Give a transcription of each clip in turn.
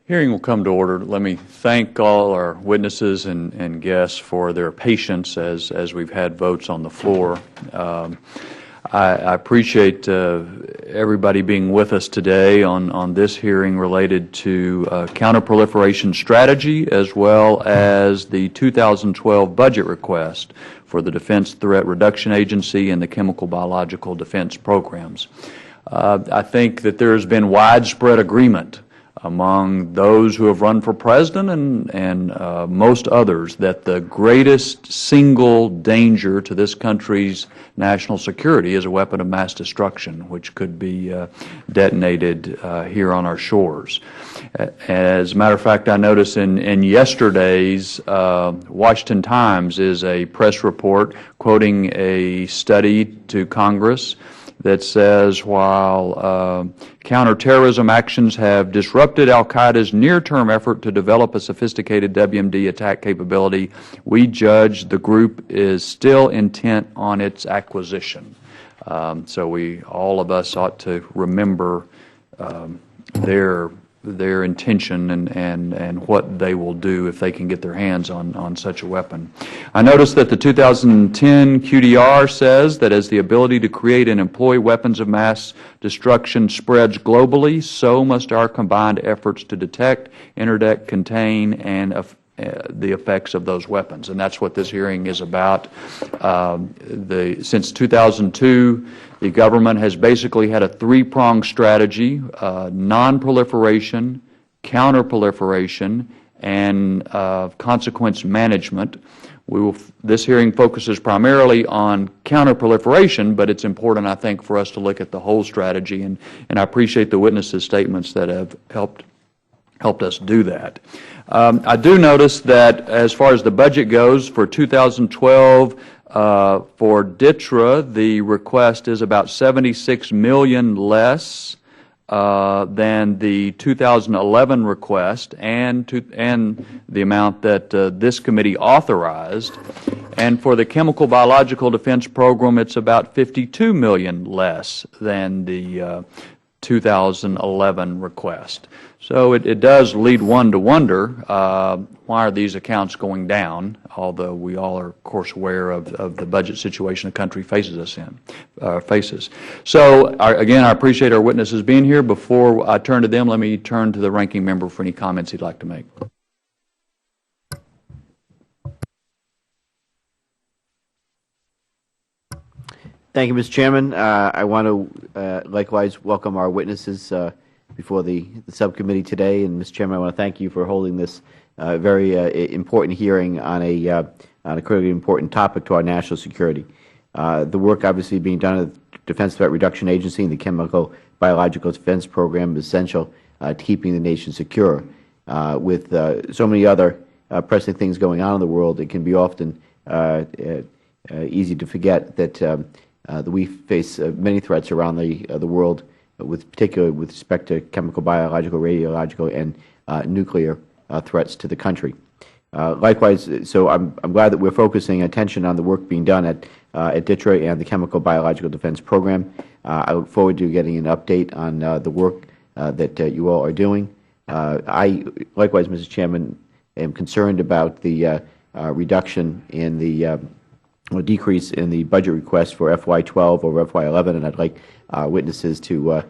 Hearing will come to order. Let me thank all our witnesses and guests for their patience as we've had votes on the floor. I appreciate everybody being with us today on this hearing related to Counterproliferation Strategy as well as the 2012 budget request for the Defense Threat Reduction Agency and the Chemical Biological Defense programs. I think that there has been widespread agreement among those who have run for president and most others that the greatest single danger to this country's national security is a weapon of mass destruction, which could be detonated here on our shores. As a matter of fact, I noticed in yesterday's Washington Times is a press report quoting a study to Congress that says while counterterrorism actions have disrupted al-Qaeda's near-term effort to develop a sophisticated WMD attack capability, we judge the group is still intent on its acquisition. So all of us ought to remember their intention and what they will do if they can get their hands on such a weapon. I noticed that the 2010 QDR says that as the ability to create and employ weapons of mass destruction spreads globally, so must our combined efforts to detect, interdict, contain, and the effects of those weapons. And that's what this hearing is about. Since 2002, the government has basically had a three-pronged strategy: non-proliferation, counter-proliferation, and consequence management. This hearing focuses primarily on counter-proliferation, but it's important, I think, for us to look at the whole strategy, and I appreciate the witnesses' statements that have helped us do that. I do notice that as far as the budget goes for 2012, for DTRA, the request is about $76 million less than the 2011 request and the amount that this committee authorized. And for the Chemical Biological Defense Program, it's about $52 million less than the 2011 request. So it does lead one to wonder, why are these accounts going down, although we all are, of course, aware of the budget situation the country faces. So, again, I appreciate our witnesses being here. Before I turn to them, let me turn to the ranking member for any comments he'd like to make. Thank you, Mr. Chairman. I want to likewise welcome our witnesses before the subcommittee today. And, Mr. Chairman, I want to thank you for holding this very important hearing on a critically important topic to our national security. The work obviously being done at the Defense Threat Reduction Agency and the Chemical Biological Defense Program is essential to keeping the nation secure. With so many other pressing things going on in the world, it can be often easy to forget that we face many threats around the world, particularly with respect to chemical, biological, radiological, and nuclear threats to the country. Likewise, so I'm glad that we're focusing attention on the work being done at DTRA and the Chemical Biological Defense Program. I look forward to getting an update on the work that you all are doing. I, likewise, Mr. Chairman, am concerned about the reduction in the decrease in the budget request for FY12 over FY11, and I'd like witnesses to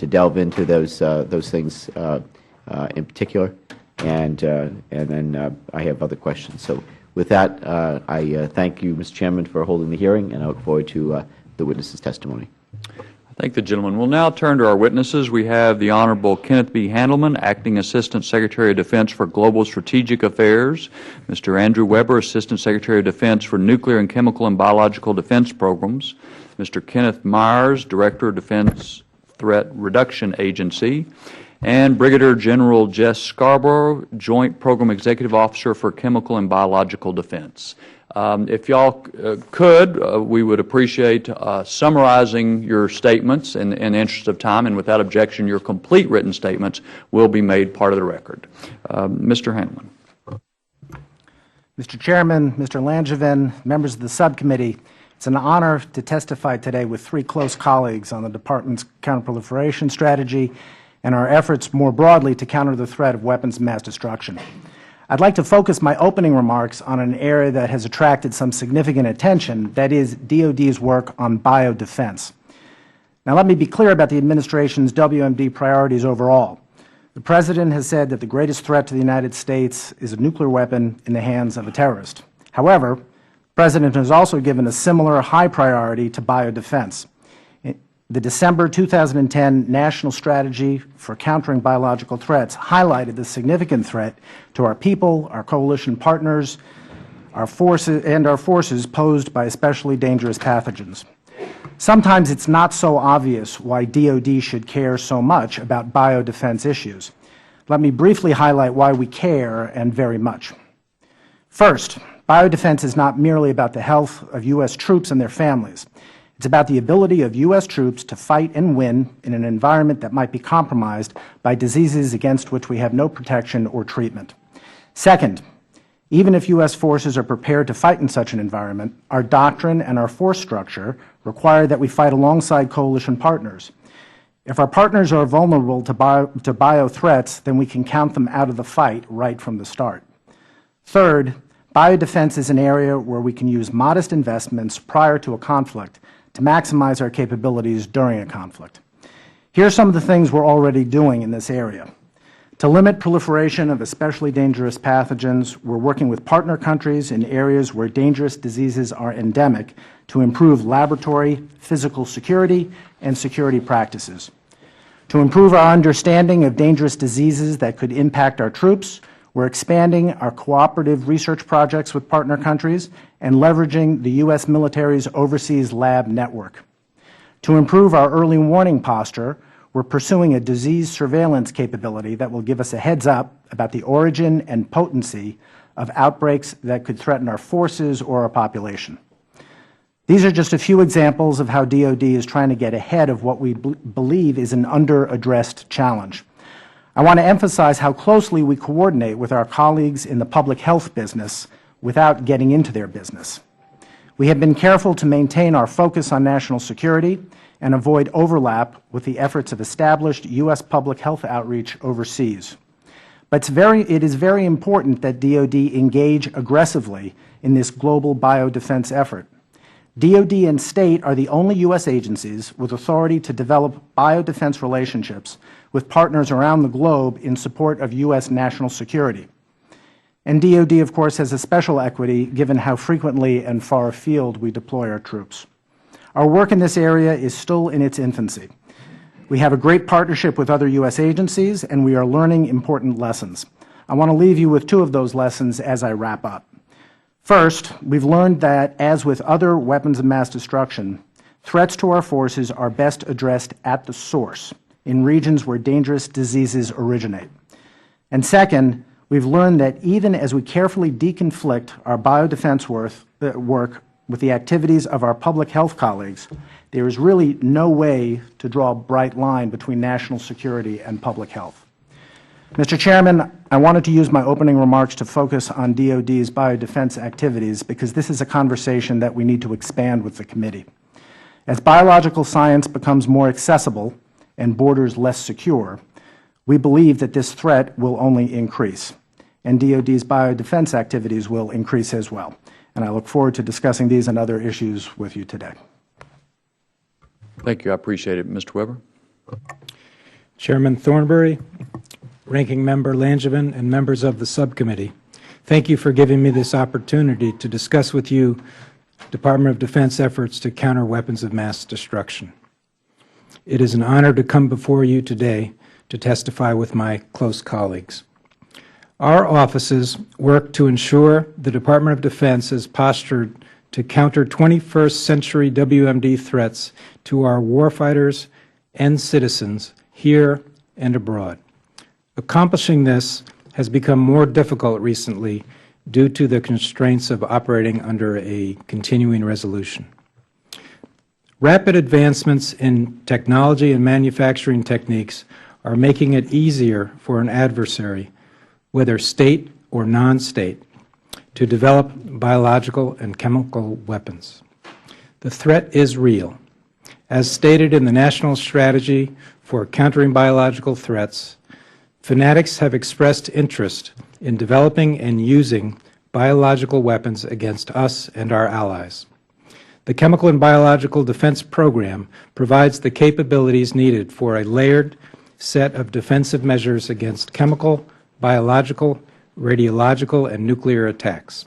delve into those things in particular, and then I have other questions. So, with that, I thank you, Mr. Chairman, for holding the hearing, and I look forward to the witnesses' testimony. I thank the gentleman. We'll now turn to our witnesses. We have the Honorable Kenneth B. Handelman, Acting Assistant Secretary of Defense for Global Strategic Affairs, Mr. Andrew Weber, Assistant Secretary of Defense for Nuclear and Chemical and Biological Defense Programs, Mr. Kenneth Myers, Director of Defense Threat Reduction Agency, and Brigadier General Jess Scarborough, Joint Program Executive Officer for Chemical and Biological Defense. If y'all could, we would appreciate summarizing your statements in the interest of time, and without objection, your complete written statements will be made part of the record. Mr. Handelman. Mr. Chairman, Mr. Langevin, members of the subcommittee, it's an honor to testify today with three close colleagues on the Department's counterproliferation strategy and our efforts more broadly to counter the threat of weapons of mass destruction. I'd like to focus my opening remarks on an area that has attracted some significant attention, that is DoD's work on biodefense. Now, let me be clear about the Administration's WMD priorities overall. The President has said that the greatest threat to the United States is a nuclear weapon in the hands of a terrorist. However, the President has also given a similar high priority to biodefense. The December 2010 National Strategy for Countering Biological Threats highlighted the significant threat to our people, our coalition partners, our forces posed by especially dangerous pathogens. Sometimes it's not so obvious why DoD should care so much about biodefense issues. Let me briefly highlight why we care, and very much. First, biodefense is not merely about the health of U.S. troops and their families. It's about the ability of U.S. troops to fight and win in an environment that might be compromised by diseases against which we have no protection or treatment. Second, even if U.S. forces are prepared to fight in such an environment, our doctrine and our force structure require that we fight alongside coalition partners. If our partners are vulnerable to bio threats, then we can count them out of the fight right from the start. Third, biodefense is an area where we can use modest investments prior to a conflict to maximize our capabilities during a conflict. Here are some of the things we're already doing in this area. To limit proliferation of especially dangerous pathogens, we're working with partner countries in areas where dangerous diseases are endemic to improve laboratory, physical security, and security practices. To improve our understanding of dangerous diseases that could impact our troops, we're expanding our cooperative research projects with partner countries and leveraging the U.S. military's overseas lab network. To improve our early warning posture, we're pursuing a disease surveillance capability that will give us a heads up about the origin and potency of outbreaks that could threaten our forces or our population. These are just a few examples of how DoD is trying to get ahead of what we believe is an under-addressed challenge. I want to emphasize how closely we coordinate with our colleagues in the public health business without getting into their business. We have been careful to maintain our focus on national security and avoid overlap with the efforts of established U.S. public health outreach overseas. But it is very important that DoD engage aggressively in this global biodefense effort. DoD and State are the only U.S. agencies with authority to develop biodefense relationships with partners around the globe in support of U.S. national security. And DoD, of course, has a special equity given how frequently and far afield we deploy our troops. Our work in this area is still in its infancy. We have a great partnership with other U.S. agencies, and we are learning important lessons. I want to leave you with two of those lessons as I wrap up. First, we've learned that, as with other weapons of mass destruction, threats to our forces are best addressed at the source, in regions where dangerous diseases originate. And second, we've learned that even as we carefully deconflict our biodefense work with the activities of our public health colleagues, there is really no way to draw a bright line between national security and public health. Mr. Chairman, I wanted to use my opening remarks to focus on DoD's biodefense activities because this is a conversation that we need to expand with the committee. As biological science becomes more accessible and borders less secure, we believe that this threat will only increase, and DoD's biodefense activities will increase as well. And I look forward to discussing these and other issues with you today. Thank you. I appreciate it. Mr. Weber. Chairman Thornberry, Ranking Member Langevin, and members of the subcommittee, thank you for giving me this opportunity to discuss with you Department of Defense efforts to counter weapons of mass destruction. It is an honor to come before you today to testify with my close colleagues. Our offices work to ensure the Department of Defense is postured to counter 21st century WMD threats to our warfighters and citizens here and abroad. Accomplishing this has become more difficult recently due to the constraints of operating under a continuing resolution. Rapid advancements in technology and manufacturing techniques are making it easier for an adversary, whether state or non-state, to develop biological and chemical weapons. The threat is real. As stated in the National Strategy for countering biological threats, fanatics have expressed interest in developing and using biological weapons against us and our allies. The Chemical and Biological Defense Program provides the capabilities needed for a layered set of defensive measures against chemical, biological, radiological, and nuclear attacks.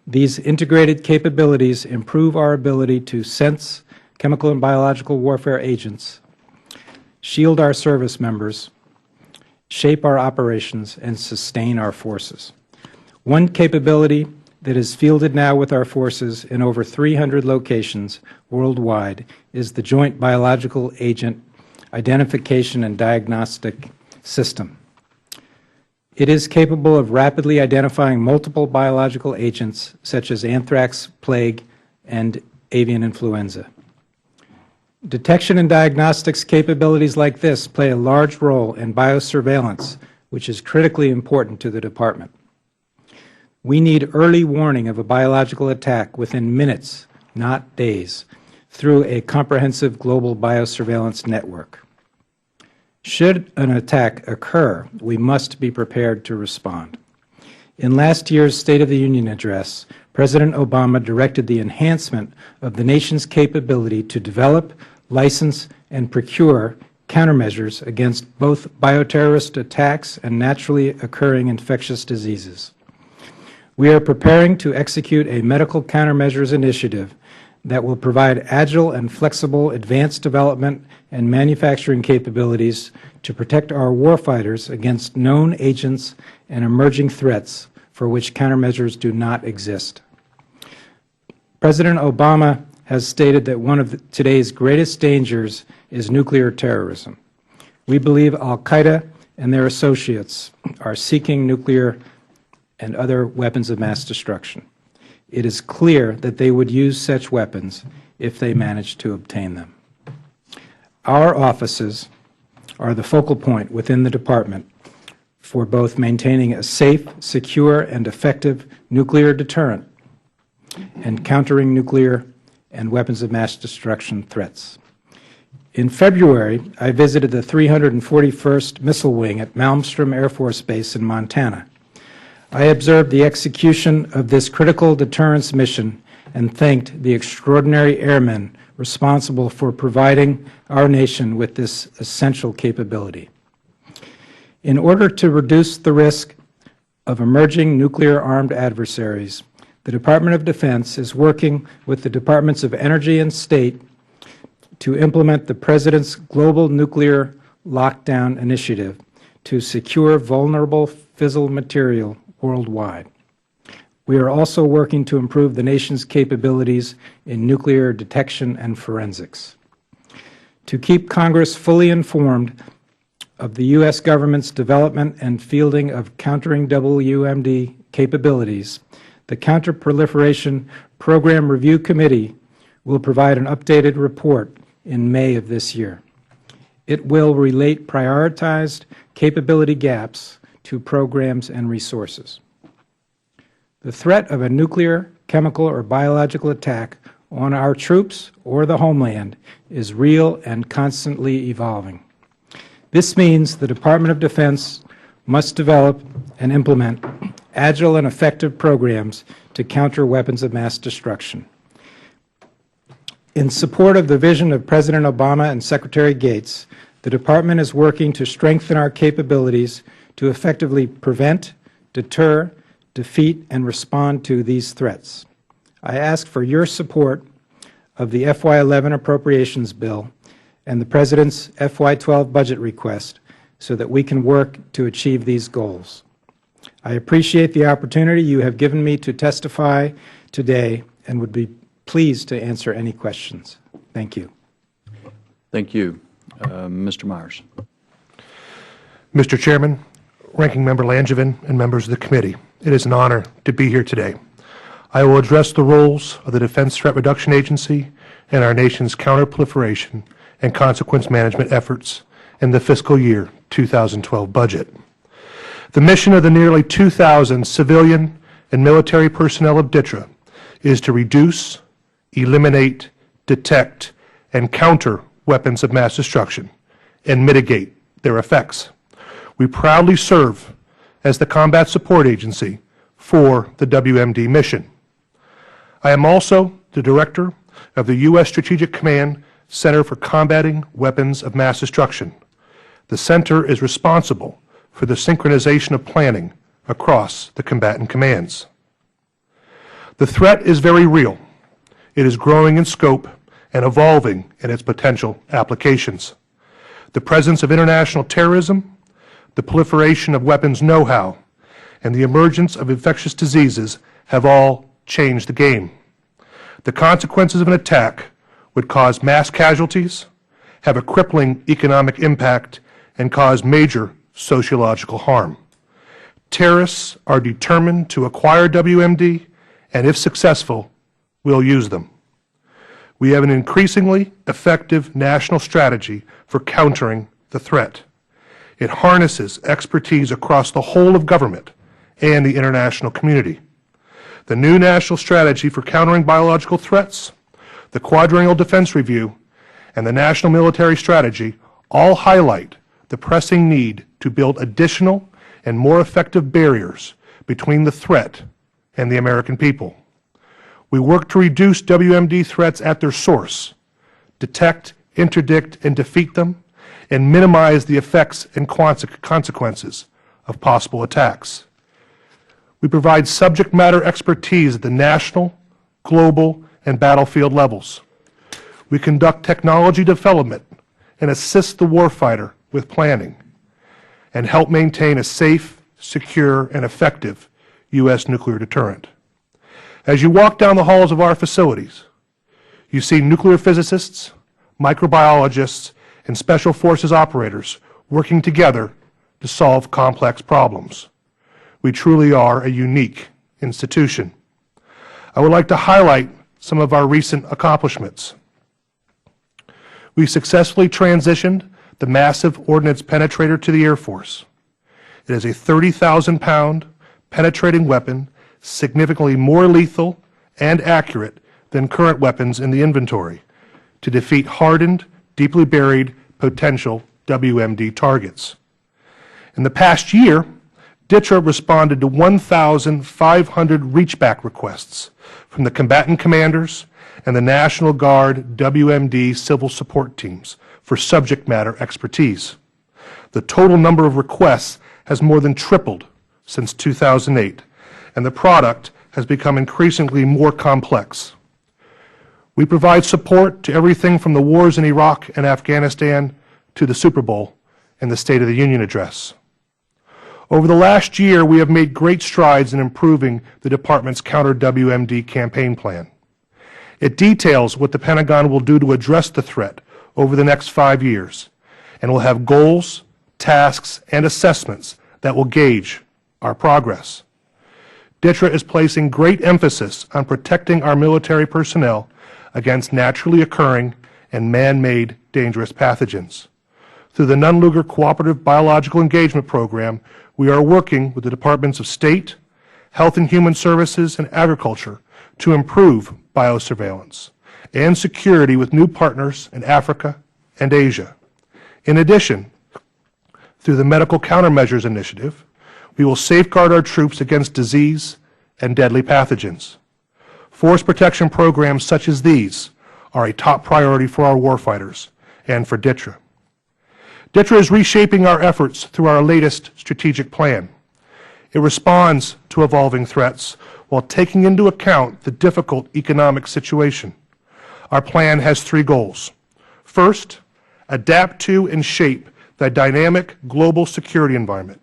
These integrated capabilities improve our ability to sense chemical and biological warfare agents, shield our service members, shape our operations, and sustain our forces. One capability that is fielded now with our forces in over 300 locations worldwide is the Joint Biological Agent Identification and Diagnostic System. It is capable of rapidly identifying multiple biological agents such as anthrax, plague, and avian influenza. Detection and diagnostics capabilities like this play a large role in biosurveillance, which is critically important to the Department. We need early warning of a biological attack within minutes, not days, through a comprehensive global biosurveillance network. Should an attack occur, we must be prepared to respond. In last year's State of the Union address, President Obama directed the enhancement of the nation's capability to develop, license, and procure countermeasures against both bioterrorist attacks and naturally occurring infectious diseases. We are preparing to execute a medical countermeasures initiative that will provide agile and flexible advanced development and manufacturing capabilities to protect our warfighters against known agents and emerging threats for which countermeasures do not exist. President Obama has stated that one of today's greatest dangers is nuclear terrorism. We believe al-Qaeda and their associates are seeking nuclear and other weapons of mass destruction. It is clear that they would use such weapons if they managed to obtain them. Our offices are the focal point within the Department for both maintaining a safe, secure, and effective nuclear deterrent and countering nuclear and weapons of mass destruction threats. In February, I visited the 341st Missile Wing at Malmstrom Air Force Base in Montana. I observed the execution of this critical deterrence mission and thanked the extraordinary airmen responsible for providing our nation with this essential capability. In order to reduce the risk of emerging nuclear-armed adversaries, the Department of Defense is working with the Departments of Energy and State to implement the President's Global Nuclear Lockdown Initiative to secure vulnerable fissile material worldwide. We are also working to improve the nation's capabilities in nuclear detection and forensics. To keep Congress fully informed of the U.S. government's development and fielding of countering WMD capabilities, the Counterproliferation Program Review Committee will provide an updated report in May of this year. It will relate prioritized capability gaps to programs and resources. The threat of a nuclear, chemical, or biological attack on our troops or the homeland is real and constantly evolving. This means the Department of Defense must develop and implement agile and effective programs to counter weapons of mass destruction. In support of the vision of President Obama and Secretary Gates, the Department is working to strengthen our capabilities to effectively prevent, deter, defeat, and respond to these threats. I ask for your support of the FY11 appropriations bill and the President's FY12 budget request so that we can work to achieve these goals. I appreciate the opportunity you have given me to testify today and would be pleased to answer any questions. Thank you. Thank you. Mr. Myers. Mr. Chairman, Ranking Member Langevin, and members of the committee, it is an honor to be here today. I will address the roles of the Defense Threat Reduction Agency and our nation's counterproliferation and consequence management efforts in the fiscal year 2012 budget. The mission of the nearly 2,000 civilian and military personnel of DTRA is to reduce, eliminate, detect, and counter weapons of mass destruction, and mitigate their effects. We proudly serve as the combat support agency for the WMD mission. I am also the director of the U.S. Strategic Command Center for Combating Weapons of Mass Destruction. The center is responsible for the synchronization of planning across the combatant commands. The threat is very real. It is growing in scope and evolving in its potential applications. The presence of international terrorism, the proliferation of weapons know-how, and the emergence of infectious diseases have all changed the game. The consequences of an attack would cause mass casualties, have a crippling economic impact, and cause major sociological harm. Terrorists are determined to acquire WMD, and if successful, will use them. We have an increasingly effective national strategy for countering the threat. It harnesses expertise across the whole of government and the international community. The new National Strategy for Countering Biological Threats, the Quadrennial Defense Review, and the National Military Strategy all highlight the pressing need to build additional and more effective barriers between the threat and the American people. We work to reduce WMD threats at their source, detect, interdict, and defeat them, and minimize the effects and consequences of possible attacks. We provide subject matter expertise at the national, global, and battlefield levels. We conduct technology development and assist the warfighter with planning, and help maintain a safe, secure, and effective U.S. nuclear deterrent. As you walk down the halls of our facilities, you see nuclear physicists, microbiologists, and special forces operators working together to solve complex problems. We truly are a unique institution. I would like to highlight some of our recent accomplishments. We successfully transitioned the massive ordnance penetrator to the Air Force. It is a 30,000-pound penetrating weapon, significantly more lethal and accurate than current weapons in the inventory, to defeat hardened, deeply buried potential WMD targets. In the past year, DTRA responded to 1,500 reachback requests from the combatant commanders and the National Guard WMD civil support teams for subject matter expertise. The total number of requests has more than tripled since 2008, and the product has become increasingly more complex. We provide support to everything from the wars in Iraq and Afghanistan to the Super Bowl and the State of the Union address. Over the last year, we have made great strides in improving the Department's counter-WMD campaign plan. It details what the Pentagon will do to address the threat over the next 5 years, and will have goals, tasks, and assessments that will gauge our progress. DTRA is placing great emphasis on protecting our military personnel against naturally occurring and man-made dangerous pathogens. Through the Nunn-Lugar Cooperative Biological Engagement Program, we are working with the Departments of State, Health and Human Services, and Agriculture to improve biosurveillance and security with new partners in Africa and Asia. In addition, through the Medical Countermeasures Initiative, we will safeguard our troops against disease and deadly pathogens. Force protection programs such as these are a top priority for our warfighters and for DTRA. DTRA is reshaping our efforts through our latest strategic plan. It responds to evolving threats while taking into account the difficult economic situation. Our plan has 3 goals. First, adapt to and shape the dynamic global security environment.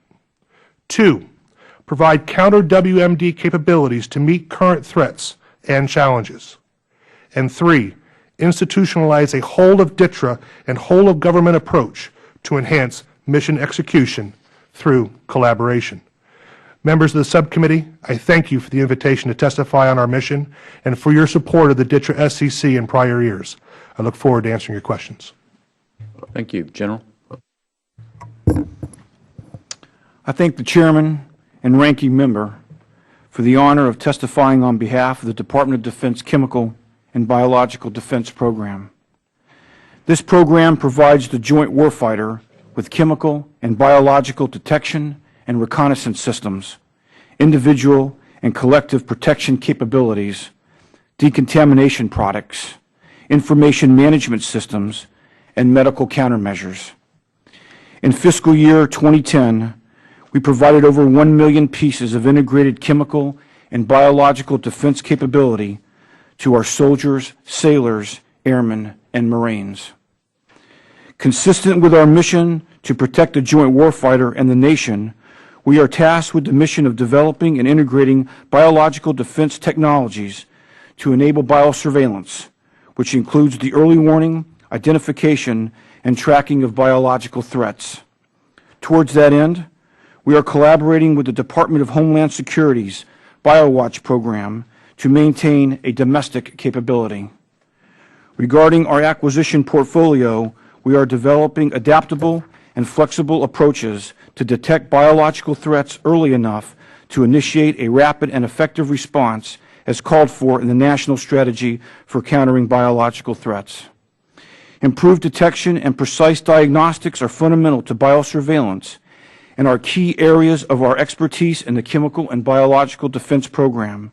2, provide counter-WMD capabilities to meet current threats and challenges. And 3, institutionalize a whole-of-DTRA and whole-of-government approach to enhance mission execution through collaboration. Members of the subcommittee, I thank you for the invitation to testify on our mission and for your support of the DTRA SCC in prior years. I look forward to answering your questions. Thank you. General? I thank the Chairman and Ranking Member for the honor of testifying on behalf of the Department of Defense Chemical and Biological Defense Program. This program provides the joint warfighter with chemical and biological detection and reconnaissance systems, individual and collective protection capabilities, decontamination products, information management systems, and medical countermeasures. In fiscal year 2010, we provided over 1 million pieces of integrated chemical and biological defense capability to our soldiers, sailors, airmen, and Marines. Consistent with our mission to protect the joint warfighter and the nation, we are tasked with the mission of developing and integrating biological defense technologies to enable biosurveillance, which includes the early warning, identification, and tracking of biological threats. Towards that end, we are collaborating with the Department of Homeland Security's BioWatch program to maintain a domestic capability. Regarding our acquisition portfolio, we are developing adaptable and flexible approaches to detect biological threats early enough to initiate a rapid and effective response as called for in the National Strategy for Countering Biological Threats. Improved detection and precise diagnostics are fundamental to biosurveillance and are key areas of our expertise in the Chemical and Biological Defense Program.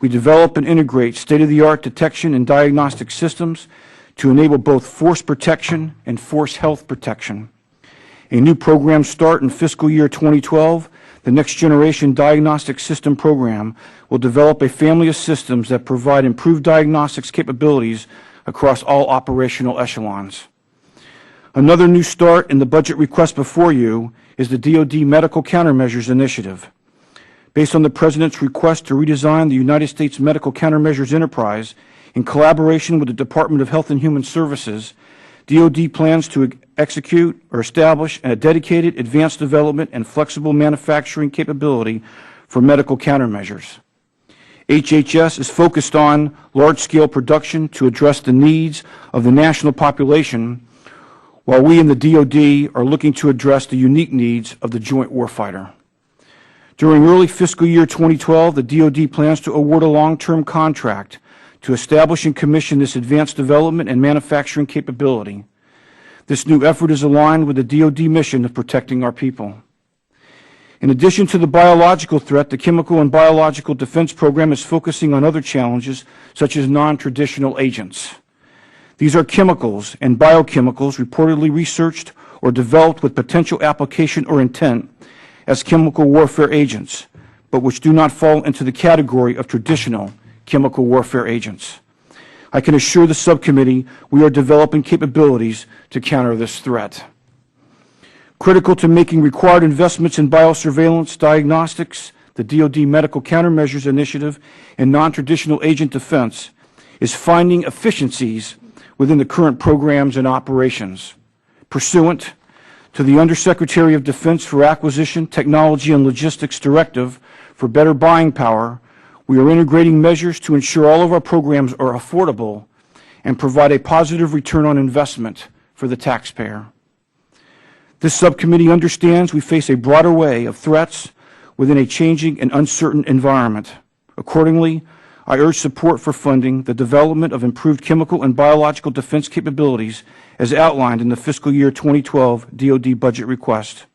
We develop and integrate state-of-the-art detection and diagnostic systems to enable both force protection and force health protection. A new program start in fiscal year 2012, the Next Generation Diagnostic System Program will develop a family of systems that provide improved diagnostics capabilities across all operational echelons. Another new start in the budget request before you is the DoD Medical Countermeasures Initiative. Based on the President's request to redesign the United States Medical Countermeasures enterprise in collaboration with the Department of Health and Human Services, DoD plans to execute or establish a dedicated advanced development and flexible manufacturing capability for medical countermeasures. HHS is focused on large-scale production to address the needs of the national population, while we in the DoD are looking to address the unique needs of the joint warfighter. During early fiscal year 2012, the DoD plans to award a long-term contract to establish and commission this advanced development and manufacturing capability. This new effort is aligned with the DoD mission of protecting our people. In addition to the biological threat, the Chemical and Biological Defense Program is focusing on other challenges, such as non-traditional agents. These are chemicals and biochemicals reportedly researched or developed with potential application or intent as chemical warfare agents, but which do not fall into the category of traditional chemical warfare agents. I can assure the subcommittee we are developing capabilities to counter this threat. Critical to making required investments in biosurveillance, diagnostics, the DoD Medical Countermeasures Initiative, and non-traditional agent defense is finding efficiencies within the current programs and operations. Pursuant to the Undersecretary of Defense for Acquisition, Technology, and Logistics Directive for Better Buying Power, we are integrating measures to ensure all of our programs are affordable and provide a positive return on investment for the taxpayer. This subcommittee understands we face a broad array of threats within a changing and uncertain environment. Accordingly, I urge support for funding the development of improved chemical and biological defense capabilities as outlined in the fiscal year 2012 DoD budget request.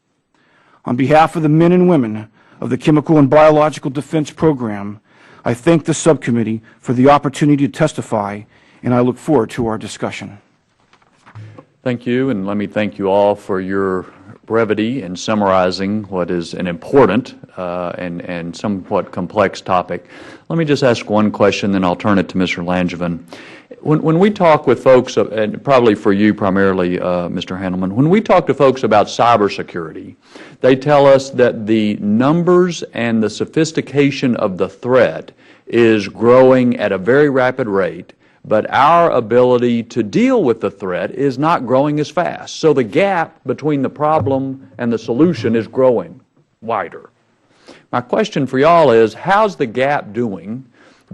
On behalf of the men and women of the Chemical and Biological Defense Program, I thank the subcommittee for the opportunity to testify, and I look forward to our discussion. Thank you, and let me thank you all for your brevity in summarizing what is an important and somewhat complex topic. Let me just ask one question, then I'll turn it to Mr. Langevin. When we talk with folks, and probably for you primarily, Mr. Handelman, when we talk to folks about cybersecurity, they tell us that the numbers and the sophistication of the threat is growing at a very rapid rate, but our ability to deal with the threat is not growing as fast. So the gap between the problem and the solution is growing wider. My question for y'all is, how's the gap doing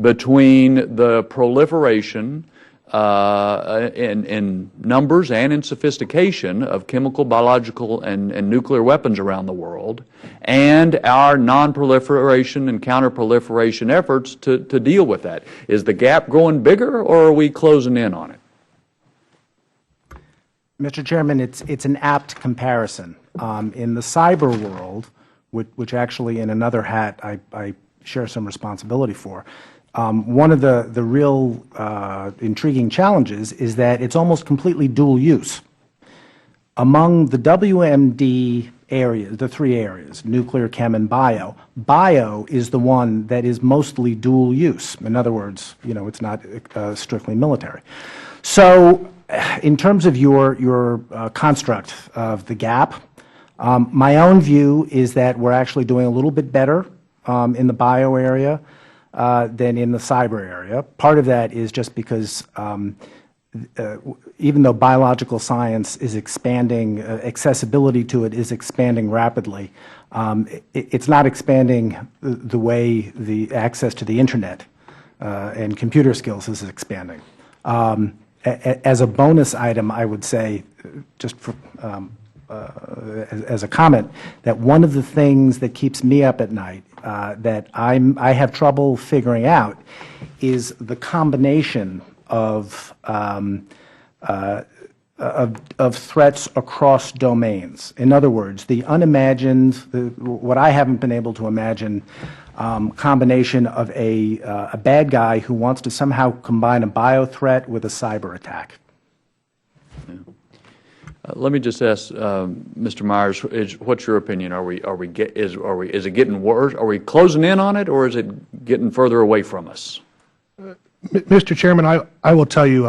between the proliferation in numbers and in sophistication of chemical, biological, and nuclear weapons around the world, and our non-proliferation and counter-proliferation efforts to deal with that? Is the gap growing bigger, or are we closing in on it? Mr. Chairman, it's an apt comparison. In the cyber world, which actually in another hat I share some responsibility for, one of the real intriguing challenges is that it's almost completely dual use. Among the WMD areas, the three areas, nuclear, chem, and bio is the one that is mostly dual use. In other words, it's not strictly military. So in terms of your construct of the gap, my own view is that we're actually doing a little bit better in the bio area than in the cyber area. Part of that is just because even though biological science is expanding, accessibility to it is expanding rapidly, it's not expanding the way the access to the Internet and computer skills is expanding. As a bonus item, I would say, just for, as a comment, that one of the things that keeps me up at night that I have trouble figuring out is the combination of threats across domains. In other words, the unimagined, what I haven't been able to imagine, combination of a bad guy who wants to somehow combine a bio threat with a cyber attack. Let me just ask Mr. Myers, what's your opinion? Is it getting worse? Are we closing in on it, or is it getting further away from us? Mr. Chairman, I will tell you,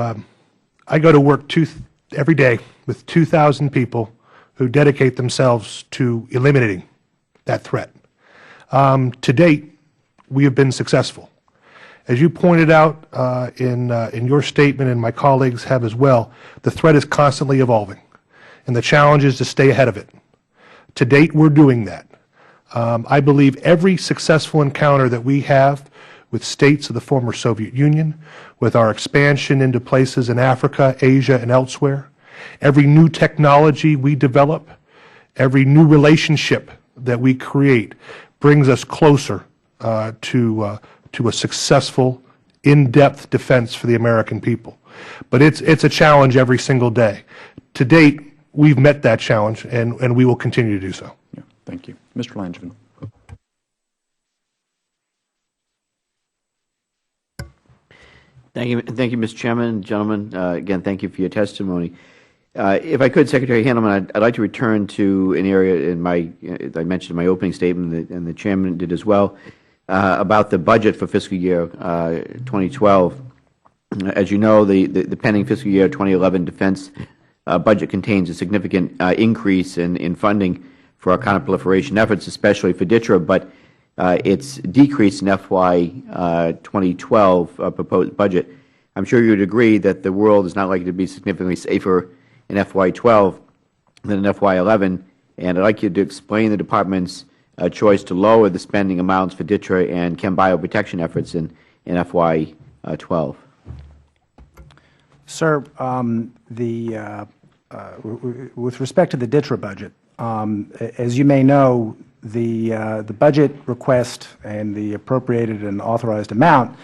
I go to work every day with 2,000 people who dedicate themselves to eliminating that threat. To date, we have been successful. As you pointed out in your statement, and my colleagues have as well, the threat is constantly evolving, and the challenge is to stay ahead of it. To date, we're doing that. I believe every successful encounter that we have with states of the former Soviet Union, with our expansion into places in Africa, Asia, and elsewhere, every new technology we develop, every new relationship that we create brings us closer to a successful, in-depth defense for the American people. But it's a challenge every single day. To date, we've met that challenge, and we will continue to do so. Yeah, thank you. Mr. Langevin. Thank you, Mr. Chairman. Gentlemen, again, thank you for your testimony. If I could, Secretary Handelman, I'd like to return to an area I mentioned in my opening statement, and the Chairman did as well, about the budget for fiscal year 2012. As you know, the pending fiscal year 2011 defense budget contains a significant increase in funding for our counterproliferation efforts, especially for DTRA, but its decrease in FY 2012 proposed budget. I'm sure you would agree that the world is not likely to be significantly safer in FY 12 than in FY 11, and I'd like you to explain the Department's choice to lower the spending amounts for DTRA and chem bio protection efforts in FY 12. Sir, with respect to the DTRA budget, as you may know, the budget request and the appropriated and authorized amount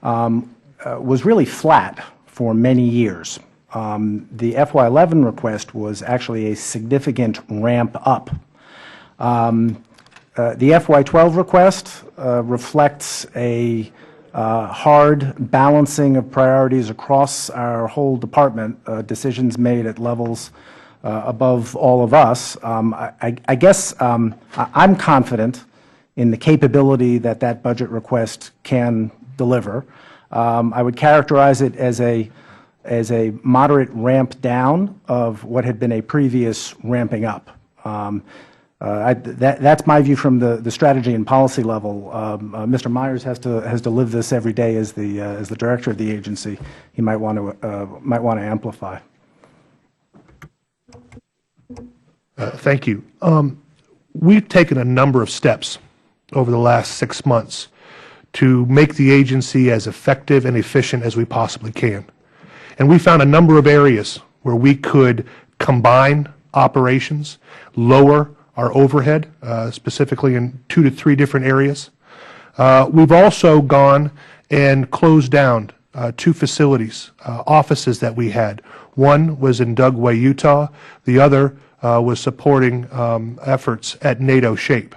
was really flat for many years. The FY 11 request was actually a significant ramp up. The FY 12 request reflects a hard balancing of priorities across our whole department, decisions made at levels above all of us. I guess I'm confident in the capability that budget request can deliver. I would characterize it as a moderate ramp down of what had been a previous ramping up. That's my view from the strategy and policy level. Mr. Myers has to live this every day as the director of the agency. He might want to amplify. Thank you. We've taken a number of steps over the last 6 months to make the agency as effective and efficient as we possibly can. And we found a number of areas where we could combine operations, lower our overhead, specifically in 2 to 3 different areas. We've also gone and closed down two facilities, offices that we had. One was in Dugway, Utah. The other was supporting efforts at NATO SHAPE.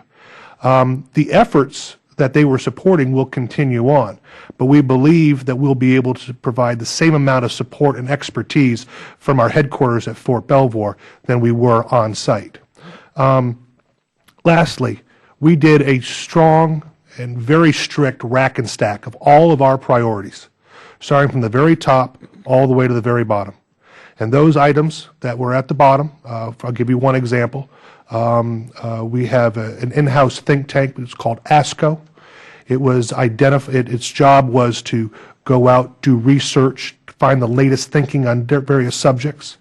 The efforts that they were supporting will continue on, but we believe that we'll be able to provide the same amount of support and expertise from our headquarters at Fort Belvoir than we were on site. Lastly, we did a strong and very strict rack and stack of all of our priorities, starting from the very top all the way to the very bottom. And those items that were at the bottom, I'll give you one example. We have an in-house think tank. It's called ASCO. Its job was to go out, do research, find the latest thinking on various subjects,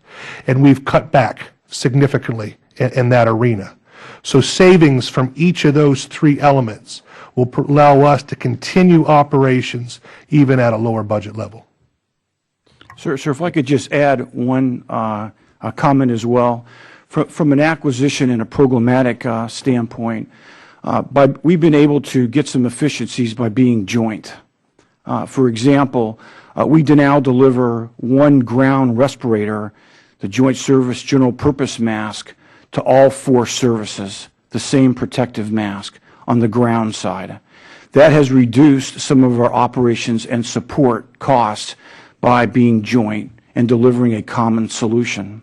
and we've cut back significantly in that arena. So savings from each of those three elements will allow us to continue operations even at a lower budget level. Sir, if I could just add one comment as well. From an acquisition and a programmatic standpoint, we've been able to get some efficiencies by being joint. For example, we now deliver one ground respirator, the Joint Service General Purpose mask, to all 4 services, the same protective mask on the ground side. That has reduced some of our operations and support costs by being joint and delivering a common solution.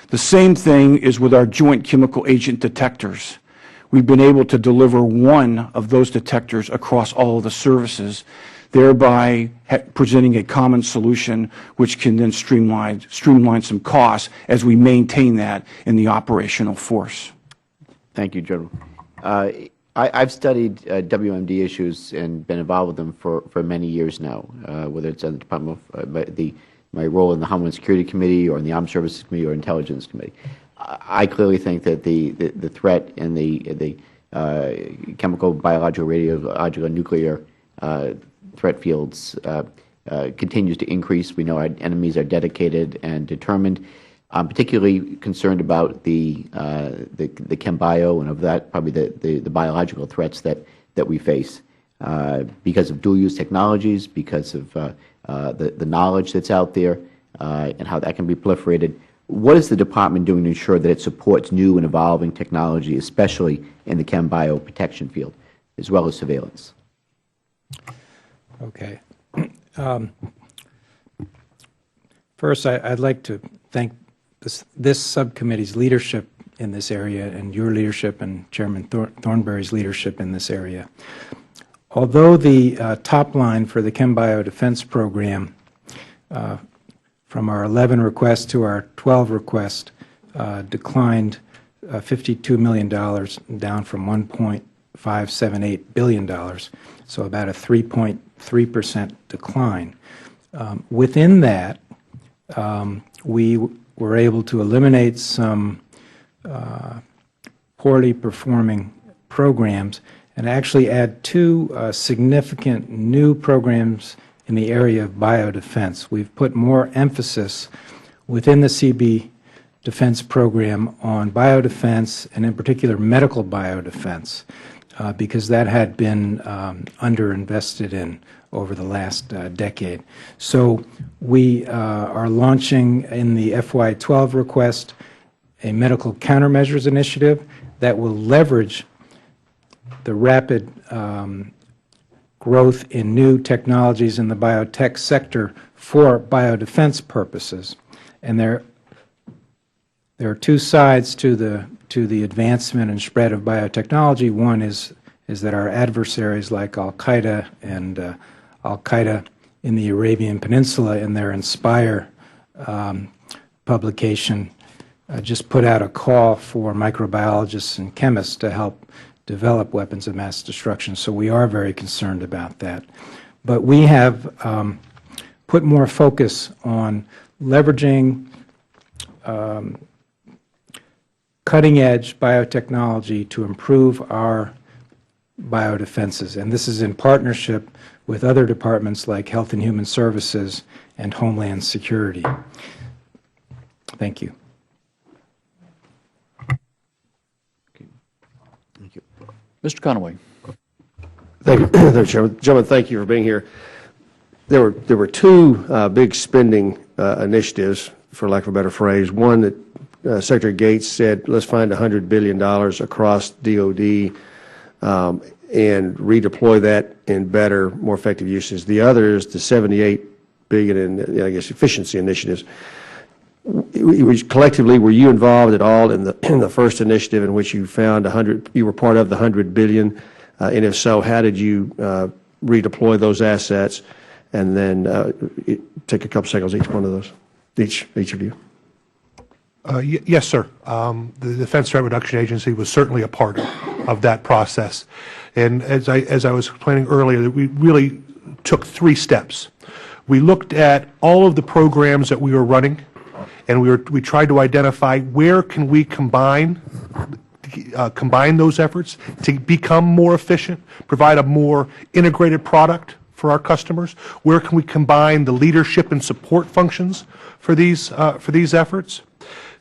The same thing is with our joint chemical agent detectors. We've been able to deliver one of those detectors across all of the services, thereby presenting a common solution which can then streamline some costs as we maintain that in the operational force. Thank you, General. I've studied WMD issues and been involved with them for many years now, whether it's on the Department of my role in the Homeland Security Committee or in the Armed Services Committee or Intelligence Committee. I clearly think that the threat in the chemical, biological, radiological, and nuclear threat fields continues to increase. We know our enemies are dedicated and determined. I'm particularly concerned about the chem-bio and of that probably the biological threats that we face because of dual-use technologies, because of the knowledge that's out there and how that can be proliferated. What is the Department doing to ensure that it supports new and evolving technology, especially in the chem-bio protection field, as well as surveillance? Okay. First, I'd like to thank this subcommittee's leadership in this area and your leadership and Chairman Thornberry's leadership in this area. Although the top line for the chem-bio defense program from our 11 requests to our 12 requests declined $52 million, down from $1.578 billion, so about a 3.3% decline. Within that, we were able to eliminate some poorly performing programs and actually add 2 significant new programs in the area of biodefense. We've put more emphasis within the CB defense program on biodefense and in particular medical biodefense because that had been underinvested in over the last decade. So we are launching in the FY12 request a medical countermeasures initiative that will leverage the rapid growth in new technologies in the biotech sector for biodefense purposes. And there are 2 sides to the advancement and spread of biotechnology. One is that our adversaries like Al-Qaeda and Al-Qaeda in the Arabian Peninsula in their INSPIRE publication just put out a call for microbiologists and chemists to help develop weapons of mass destruction. So we are very concerned about that. But we have put more focus on leveraging cutting-edge biotechnology to improve our biodefenses. And this is in partnership with other departments like Health and Human Services and Homeland Security. Thank you. Thank you. Mr. Conaway. Thank you, Chairman. Gentlemen, thank you for being here. there were two big spending initiatives, for lack of a better phrase. One that Secretary Gates said, let's find $100 billion across DOD and redeploy that in better, more effective uses. The other is the $78 billion in, I guess, efficiency initiatives. Collectively, were you involved at all in the first initiative in which you found you were part of the $100 billion? And if so, how did you redeploy those assets? And then take a couple seconds each one of those, each of you. Yes, sir. The Defense Threat Reduction Agency was certainly a part of that process. And as I was explaining earlier, we really took 3 steps. We looked at all of the programs that we were running, and we tried to identify where can we combine those efforts to become more efficient, provide a more integrated product for our customers. Where can we combine the leadership and support functions for these efforts?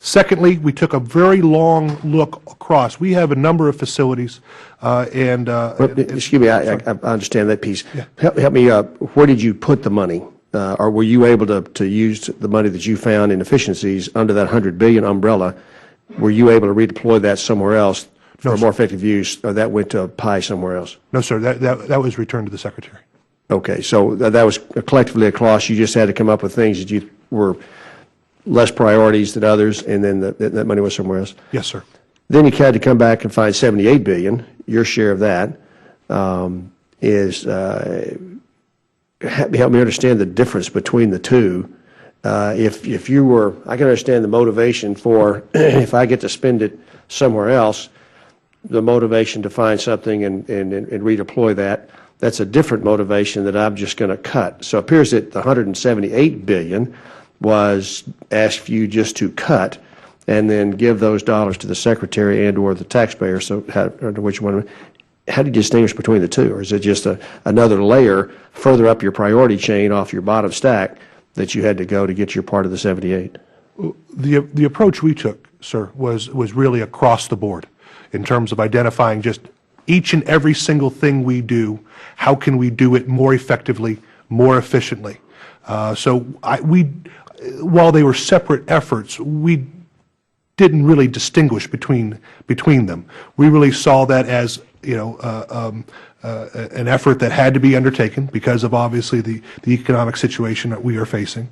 Secondly, we took a very long look across. We have a number of facilities, excuse me, I understand that piece. Yeah. Help me. Where did you put the money, or were you able to use the money that you found in efficiencies under that $100 billion umbrella? Were you able to redeploy that somewhere else for more effective use, or that went to a pie somewhere else? No, sir. That was returned to the Secretary. Okay, so that was collectively across. You just had to come up with things that you were less priorities than others, and then that money was somewhere else? Yes, sir. Then you had to come back and find $78 billion. Your share of that is, help me understand the difference between the two. If you were, I can understand the motivation for, if I get to spend it somewhere else, the motivation to find something and redeploy that. That's a different motivation that I'm just going to cut. So it appears that the $178 billion was asked you just to cut and then give those dollars to the Secretary and or the taxpayer. So how do you distinguish between the two? Or is it just another layer further up your priority chain off your bottom stack that you had to go to get your part of the 78? The approach we took, sir, was really across the board in terms of identifying just each and every single thing we do, how can we do it more effectively, more efficiently. While they were separate efforts, we didn't really distinguish between them. We really saw that as an effort that had to be undertaken because of obviously the economic situation that we are facing,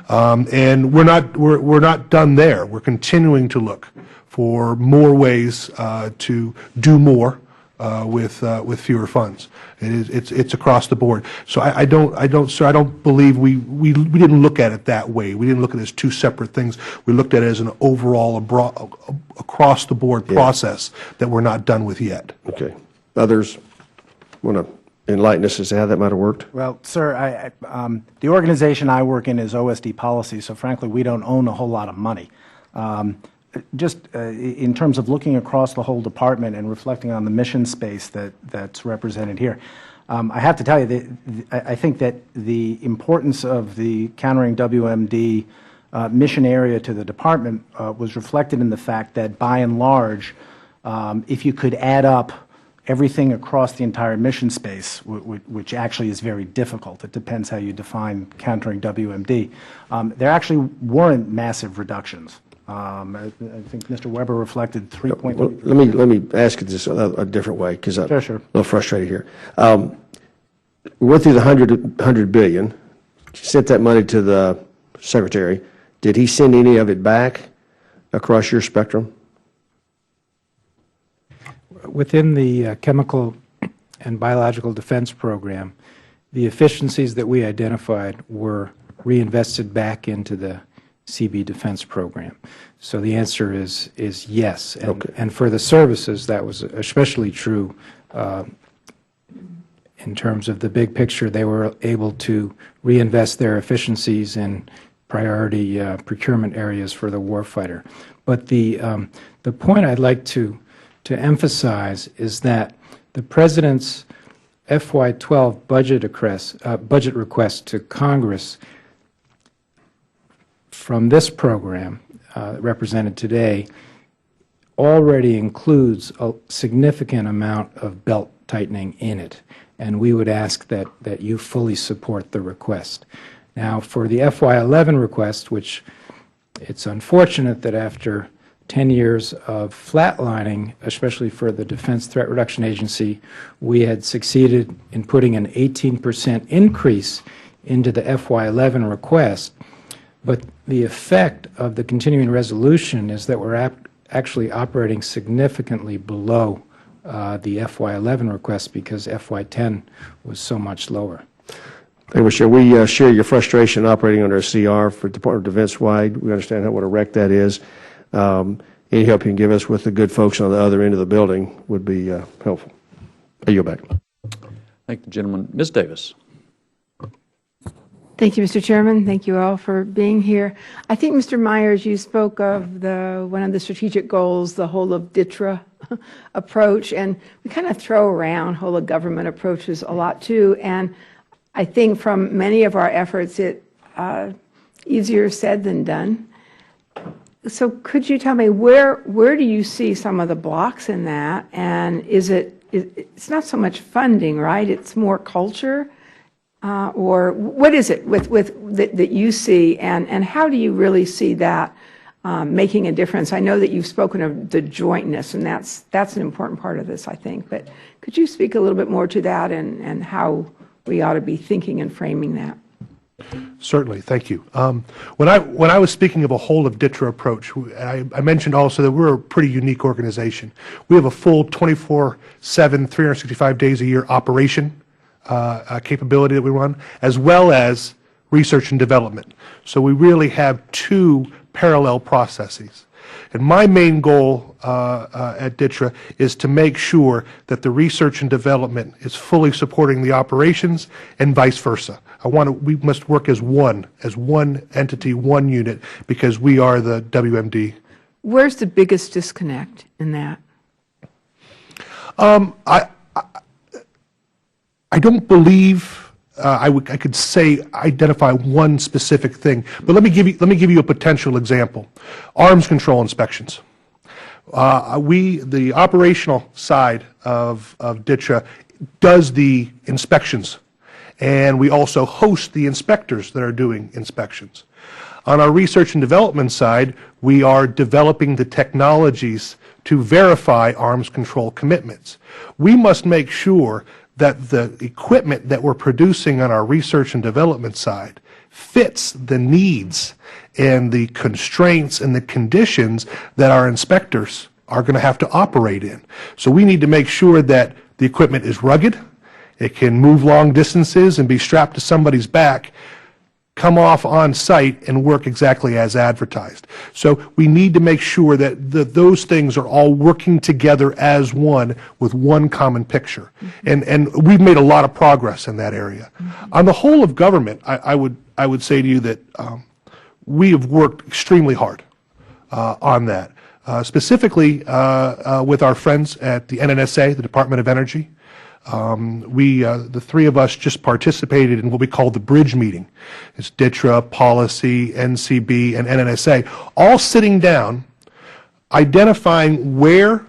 and we're not done there. We're continuing to look for more ways to do more with fewer funds. It's across the board. So I don't believe we didn't look at it that way. We didn't look at it as two separate things. We looked at it as an overall across the board process that we're not done with yet. Okay. Others want to enlighten us as to how that might have worked? Well, sir, the organization I work in is OSD policy, so frankly, we don't own a whole lot of money. Just in terms of looking across the whole department and reflecting on the mission space that's represented here, I have to tell you that I think that the importance of the countering WMD mission area to the department was reflected in the fact that, by and large, if you could add up everything across the entire mission space, which actually is very difficult. It depends how you define countering WMD. There actually weren't massive reductions. I think Mr. Weber reflected 3.2. Well, let me ask it this a different way because I'm a little frustrated here. We went through the $100 billion, sent that money to the Secretary. Did he send any of it back across your spectrum? Within the chemical and biological defense program, the efficiencies that we identified were reinvested back into the CB defense program. So the answer is yes. And for the services, that was especially true in terms of the big picture. They were able to reinvest their efficiencies in priority procurement areas for the warfighter. But the point I'd like to emphasize is that the President's FY12 budget request to Congress from this program represented today already includes a significant amount of belt belt-tightening in it, and we would ask that you fully support the request. Now, for the FY11 request, which it's unfortunate that after 10 years of flatlining, especially for the Defense Threat Reduction Agency, we had succeeded in putting an 18% increase into the FY11 request. But the effect of the continuing resolution is that we're actually operating significantly below the FY11 request because FY10 was so much lower. Thank you, Mr. Chair. We share your frustration operating under a CR for Department of Defense wide. We understand what a wreck that is. Any help you can give us with the good folks on the other end of the building would be helpful. I yield back. Thank the gentleman. Ms. Davis. Thank you, Mr. Chairman. Thank you all for being here. I think, Mr. Myers, you spoke of one of the strategic goals, the whole of DTRA approach, and we kind of throw around whole of government approaches a lot too. And I think from many of our efforts, it's easier said than done. So could you tell me where do you see some of the blocks in that? And it's not so much funding, right? It's more culture, or what is it that you see, and how do you really see that making a difference? I know that you've spoken of the jointness, and that's an important part of this, I think. But could you speak a little bit more to that and how we ought to be thinking and framing that? Certainly, thank you. When I was speaking of a whole of DTRA approach, I mentioned also that we're a pretty unique organization. We have a full 24/7, 365 days a year operation capability that we run, as well as research and development. So we really have two parallel processes. And my main goal at DTRA is to make sure that the research and development is fully supporting the operations and vice versa. We must work as one entity, one unit, because we are the WMD. Where's the biggest disconnect in that? I don't believe I could say identify one specific thing, but let me give you a potential example. Arms control inspections. The operational side of DTRA does the inspections, and we also host the inspectors that are doing inspections. On our research and development side, we are developing the technologies to verify arms control commitments. We must make sure that the equipment that we're producing on our research and development side fits the needs and the constraints and the conditions that our inspectors are going to have to operate in. So we need to make sure that the equipment is rugged, it can move long distances and be strapped to somebody's back, come off on site and work exactly as advertised. So we need to make sure that those things are all working together as one with one common picture. And we've made a lot of progress in that area. On the whole of government, I would say to you that we have worked extremely hard on that. Specifically with our friends at the NNSA, the Department of Energy. The three of us just participated in what we call the bridge meeting. It's DTRA, Policy, NCB, and NNSA, all sitting down, identifying where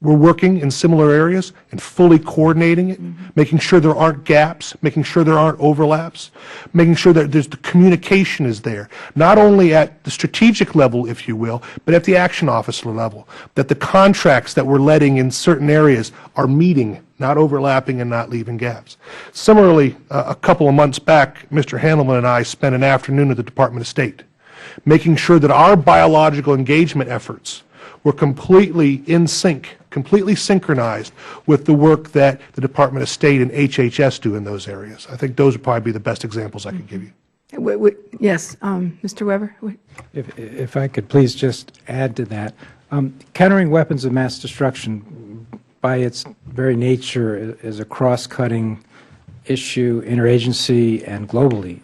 we're working in similar areas and fully coordinating it, making sure there aren't gaps, making sure there aren't overlaps, making sure that the communication is there, not only at the strategic level, if you will, but at the action officer level, that the contracts that we're letting in certain areas are meeting, not overlapping and not leaving gaps. Similarly, a couple of months back, Mr. Handelman and I spent an afternoon at the Department of State, making sure that our biological engagement efforts were completely in sync, completely synchronized with the work that the Department of State and HHS do in those areas. I think those would probably be the best examples I could give you. Yes, Mr. Weber? If I could please just add to that. Countering weapons of mass destruction, by its very nature, is a cross-cutting issue, interagency and globally.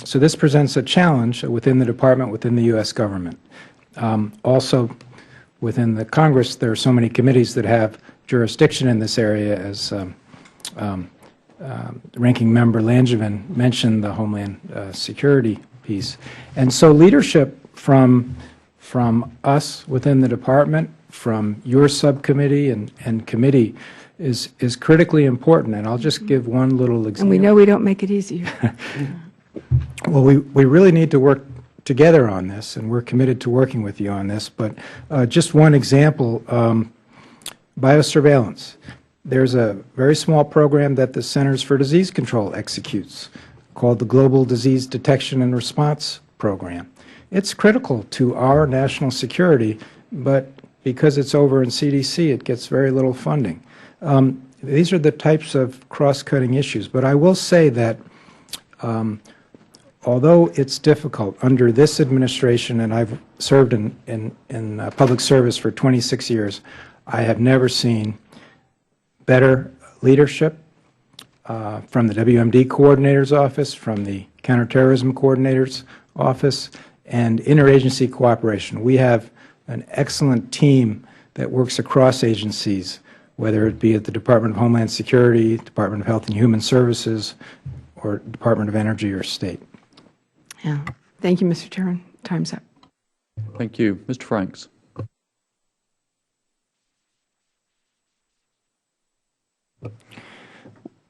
So this presents a challenge within the department, within the U.S. government. Also, within the Congress, there are so many committees that have jurisdiction in this area, as Ranking Member Langevin mentioned, the Homeland Security piece. And so leadership from us within the department, from your subcommittee and committee is critically important. And I'll just give one little example. And we know we don't make it easier. Well, we really need to work together on this, and we're committed to working with you on this. But just one example, biosurveillance. There's a very small program that the Centers for Disease Control executes called the Global Disease Detection and Response Program. It's critical to our national security, but because it's over in CDC, it gets very little funding. These are the types of cross-cutting issues. But I will say that although it's difficult under this administration, and I've served in public service for 26 years, I have never seen better leadership from the WMD Coordinator's Office, from the Counterterrorism Coordinator's Office, and interagency cooperation. We have an excellent team that works across agencies, whether it be at the Department of Homeland Security, Department of Health and Human Services, or Department of Energy or State. Yeah. Thank you, Mr. Chairman. Time's up. Thank you. Mr. Franks.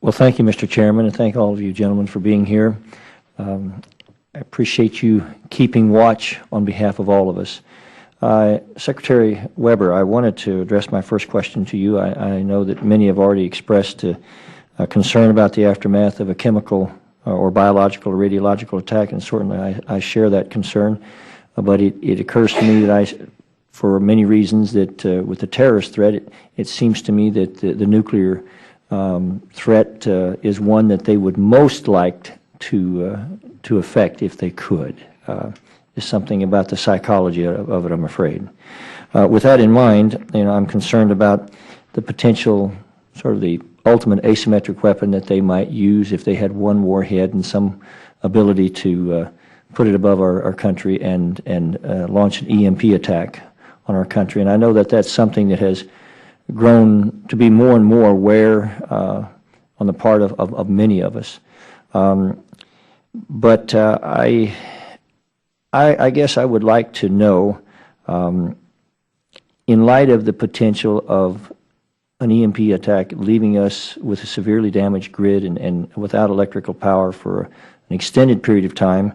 Well, thank you, Mr. Chairman, and thank all of you gentlemen for being here. I appreciate you keeping watch on behalf of all of us. Secretary Weber, I wanted to address my first question to you. I know that many have already expressed concern about the aftermath of a chemical or biological or radiological attack, and certainly I share that concern. But it occurs to me that for many reasons, that with the terrorist threat, it seems to me that the nuclear threat is one that they would most like to affect if they could. There's something about the psychology of it, I'm afraid. With that in mind, I'm concerned about the potential, sort of the ultimate asymmetric weapon that they might use if they had one warhead and some ability to put it above our country and launch an EMP attack on our country. And I know that that's something that has grown to be more and more aware on the part of many of us. But I guess I would like to know, in light of the potential of an EMP attack leaving us with a severely damaged grid and without electrical power for an extended period of time,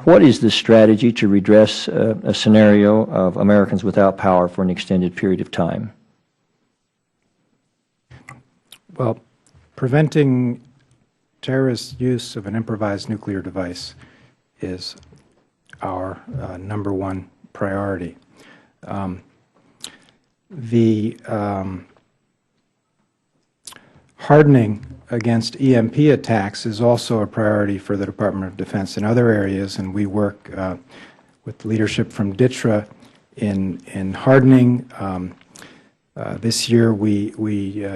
what is the strategy to redress a scenario of Americans without power for an extended period of time? Well, preventing terrorist use of an improvised nuclear device is our #1 priority. The hardening against EMP attacks is also a priority for the Department of Defense in other areas, and we work with leadership from DTRA in hardening. This year we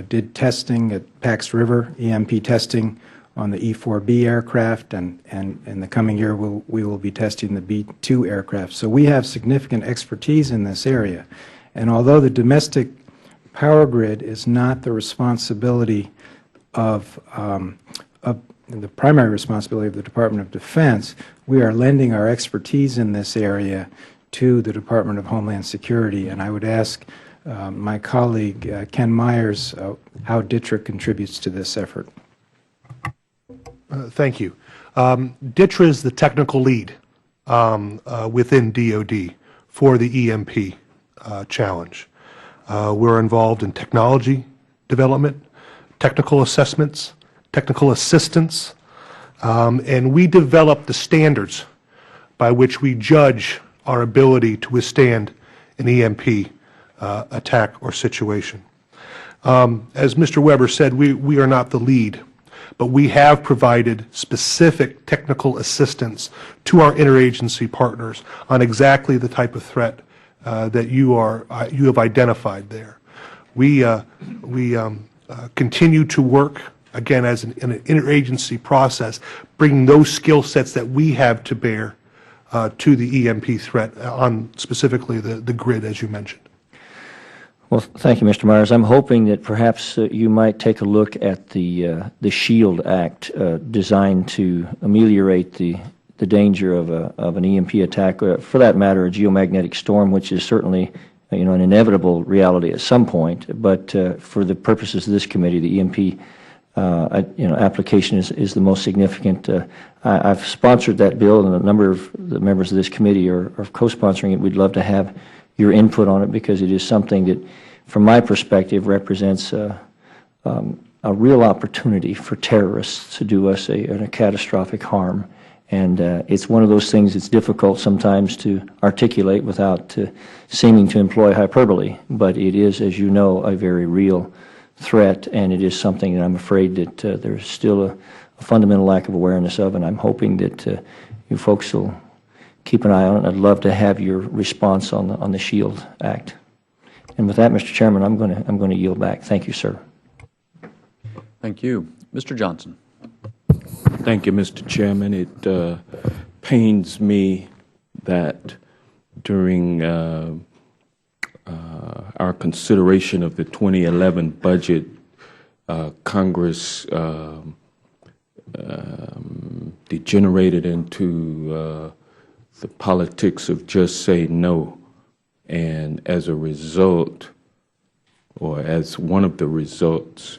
did testing at Pax River, EMP testing on the E-4B aircraft, and in the coming year we will be testing the B-2 aircraft. So we have significant expertise in this area. And although the domestic power grid is not the responsibility of the primary responsibility of the Department of Defense, we are lending our expertise in this area to the Department of Homeland Security. And I would ask my colleague Ken Myers how DTRA contributes to this effort. Thank you. DTRA is the technical lead within DoD for the EMP challenge. We're involved in technology development, technical assessments, technical assistance, and we develop the standards by which we judge our ability to withstand an EMP attack or situation. As Mr. Weber said, we are not the lead, but we have provided specific technical assistance to our interagency partners on exactly the type of threat that you have identified there. We continue to work, again, as an interagency process, bringing those skill sets that we have to bear to the EMP threat on specifically the grid, as you mentioned. Well, thank you, Mr. Myers. I'm hoping that perhaps you might take a look at the SHIELD Act designed to ameliorate the danger of an EMP attack, for that matter, a geomagnetic storm, which is certainly an inevitable reality at some point. But for the purposes of this committee, the EMP application is the most significant. I've sponsored that bill, and a number of the members of this committee are co-sponsoring it. We'd love to have your input on it because it is something that, from my perspective, represents a real opportunity for terrorists to do us a catastrophic harm. And it's one of those things that's difficult sometimes to articulate without seeming to employ hyperbole. But it is, as you know, a very real threat, and it is something that I'm afraid that there's still a fundamental lack of awareness of, and I'm hoping that you folks will keep an eye on it. I'd love to have your response on the SHIELD Act. And with that, Mr. Chairman, I'm going to yield back. Thank you, sir. Thank you. Mr. Johnson. Thank you, Mr. Chairman. It pains me that during our consideration of the 2011 budget, Congress degenerated into the politics of just say no. And as a result, or as one of the results,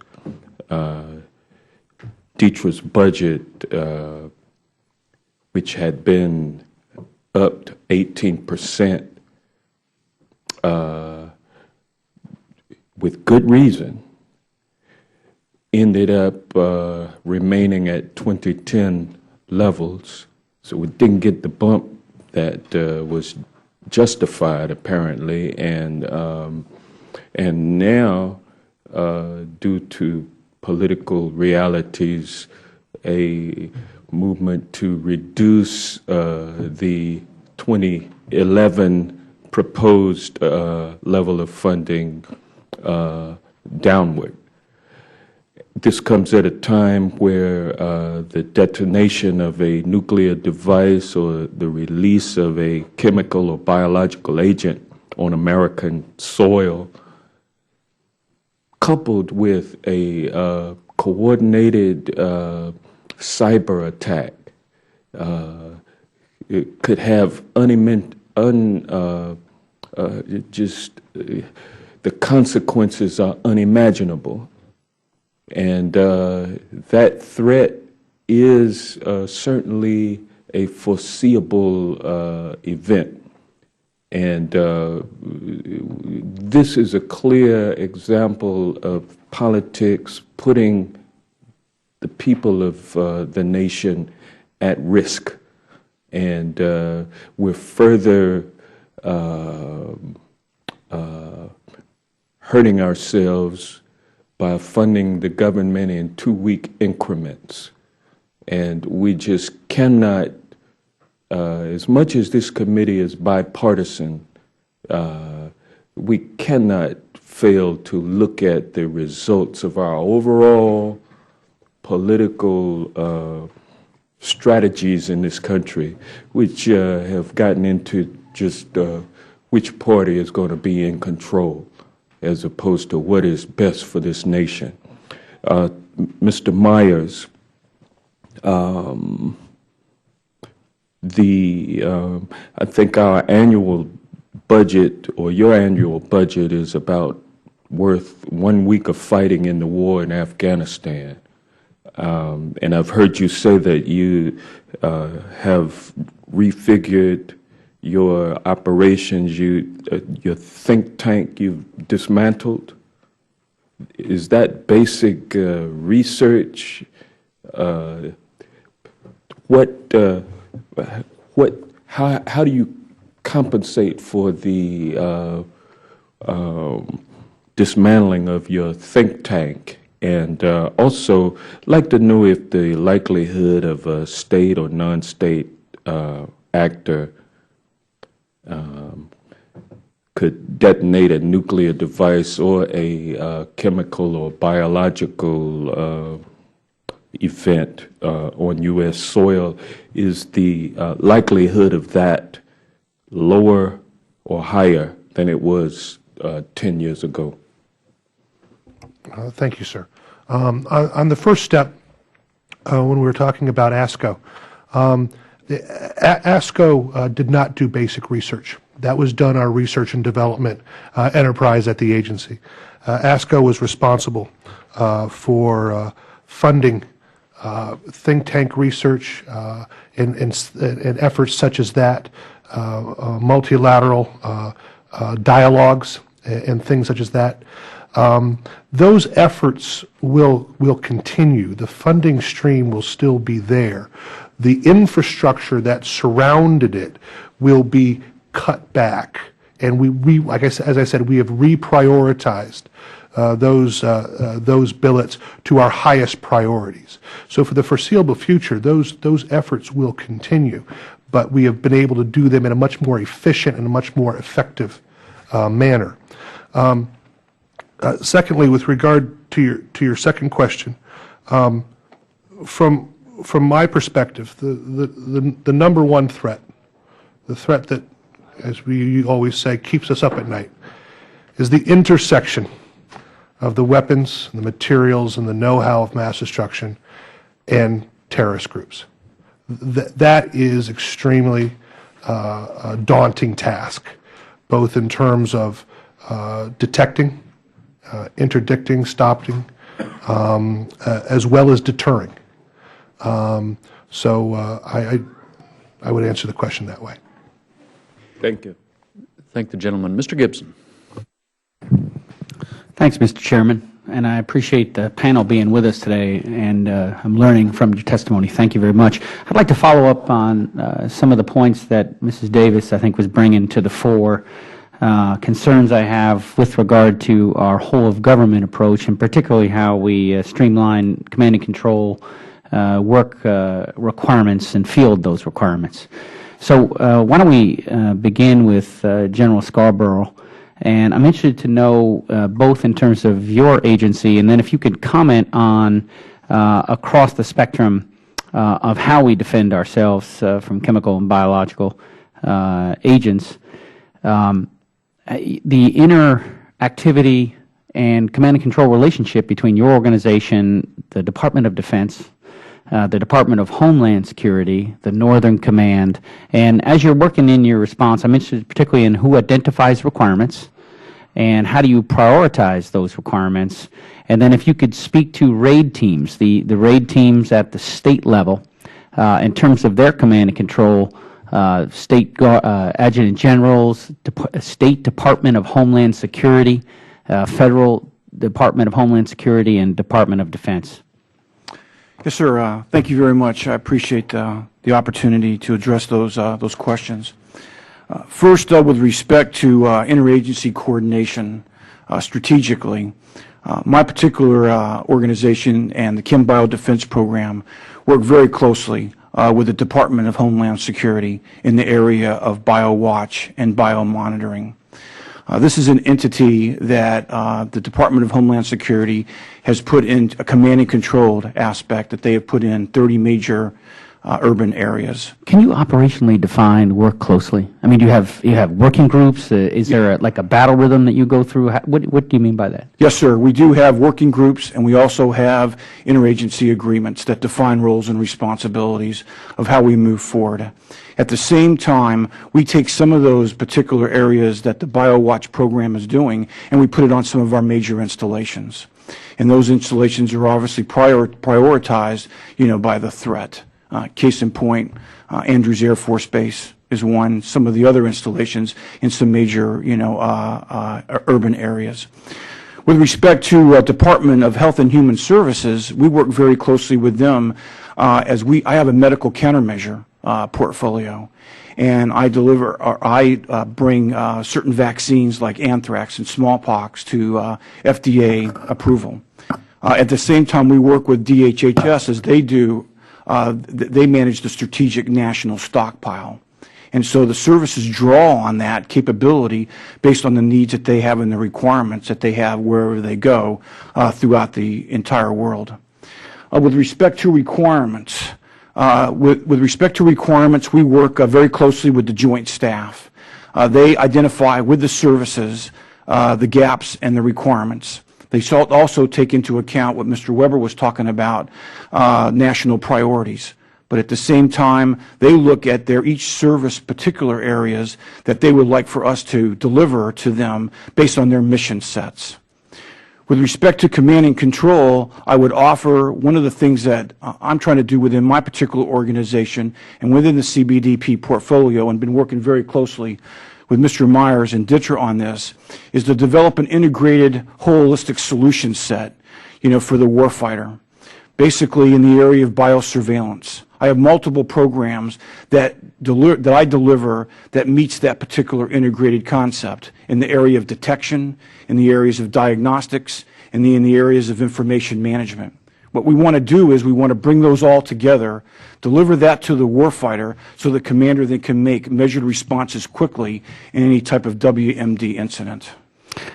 DETRA's budget, which had been up to 18%, with good reason, ended up remaining at 2010 levels. So we didn't get the bump that was justified, apparently, and now, due to political realities, a movement to reduce the 2011 proposed level of funding downward. This comes at a time where the detonation of a nuclear device or the release of a chemical or biological agent on American soil, coupled with a coordinated cyber attack, it could have the consequences are unimaginable. And that threat is certainly a foreseeable event. And this is a clear example of politics putting the people of the nation at risk. And we're further hurting ourselves by funding the government in 2-week increments. And we just cannot, as much as this committee is bipartisan, we cannot fail to look at the results of our overall political strategies in this country, which have gotten into just which party is going to be in control, as opposed to what is best for this nation. Mr. Myers, I think our annual budget, or your annual budget, is about worth 1 week of fighting in the war in Afghanistan. And I've heard you say that you have refigured your operations, your think tank you've dismantled. Is that basic research? How do you compensate for the dismantling of your think tank? And also, I'd like to know if the likelihood of a state or non-state actor could detonate a nuclear device or a chemical or biological event on U.S. soil, is the likelihood of that lower or higher than it was 10 years ago? Thank you, sir. On the first step, when we were talking about ASCO, ASCO did not do basic research. That was done our research and development enterprise at the agency. ASCO was responsible for funding think tank research and efforts such as that, multilateral dialogues and things such as that. Those efforts will continue. The funding stream will still be there. The infrastructure that surrounded it will be cut back, and as I said, we have reprioritized those billets to our highest priorities. So for the foreseeable future, those efforts will continue, but we have been able to do them in a much more efficient and a much more effective manner. Secondly, with regard to your second question, from my perspective, the number one threat, the threat that, as we always say, keeps us up at night, is the intersection of the weapons, and the materials, and the know-how of mass destruction and terrorist groups. That is extremely a daunting task, both in terms of detecting, interdicting, stopping, as well as deterring. So I would answer the question that way. Thank you. Thank the gentleman. Mr. Gibson. Thanks, Mr. Chairman, and I appreciate the panel being with us today, and I'm learning from your testimony. Thank you very much. I'd like to follow up on some of the points that Mrs. Davis, I think, was bringing to the fore, concerns I have with regard to our whole-of-government approach, and particularly how we streamline command and control work requirements and field those requirements. So why don't we begin with General Scarborough, and I'm interested to know both in terms of your agency, and then if you could comment on across the spectrum of how we defend ourselves from chemical and biological agents, the interactivity and command and control relationship between your organization, the Department of Defense, the Department of Homeland Security, the Northern Command, and as you're working in your response, I'm interested particularly in who identifies requirements and how do you prioritize those requirements, and then if you could speak to RAID teams, the RAID teams at the state level in terms of their command and control, state adjutant generals, State Department of Homeland Security, Federal Department of Homeland Security, and Department of Defense. Yes, sir. Thank you very much. I appreciate the opportunity to address those questions. First, with respect to interagency coordination strategically, my particular organization and the Chem Bio Defense Program work very closely with the Department of Homeland Security in the area of BioWatch and biomonitoring. This is an entity that the Department of Homeland Security has put in a command and controlled aspect that they have put in 30 major urban areas. Can you operationally define work closely? I mean, you have working groups. Is there like a battle rhythm that you go through? What do you mean by that? Yes, sir. We do have working groups, and we also have interagency agreements that define roles and responsibilities of how we move forward. At the same time, we take some of those particular areas that the BioWatch program is doing, and we put it on some of our major installations. And those installations are obviously prioritized, by the threat. Case in point, Andrews Air Force Base is one. Some of the other installations in some major, urban areas. With respect to Department of Health and Human Services, we work very closely with them I have a medical countermeasure portfolio, and I bring certain vaccines like anthrax and smallpox to FDA approval. At the same time, we work with DHHS as they do. They manage the strategic national stockpile. And so the services draw on that capability based on the needs that they have and the requirements that they have wherever they go throughout the entire world. With respect to requirements, we work very closely with the Joint Staff. They identify with the services the gaps and the requirements. They also take into account what Mr. Weber was talking about, national priorities. but at the same time, they look at their each service particular areas that they would like for us to deliver to them based on their mission sets. With respect to command and control, I would offer one of the things that I'm trying to do within my particular organization and within the CBDP portfolio, and been working very closely with Mr. Myers and DITRA on this, is to develop an integrated, holistic solution set, for the warfighter, basically in the area of biosurveillance. I have multiple programs that I deliver that meets that particular integrated concept in the area of detection, in the areas of diagnostics, and in the areas of information management. What we want to do is we want to bring those all together, deliver that to the warfighter so the commander then can make measured responses quickly in any type of WMD incident.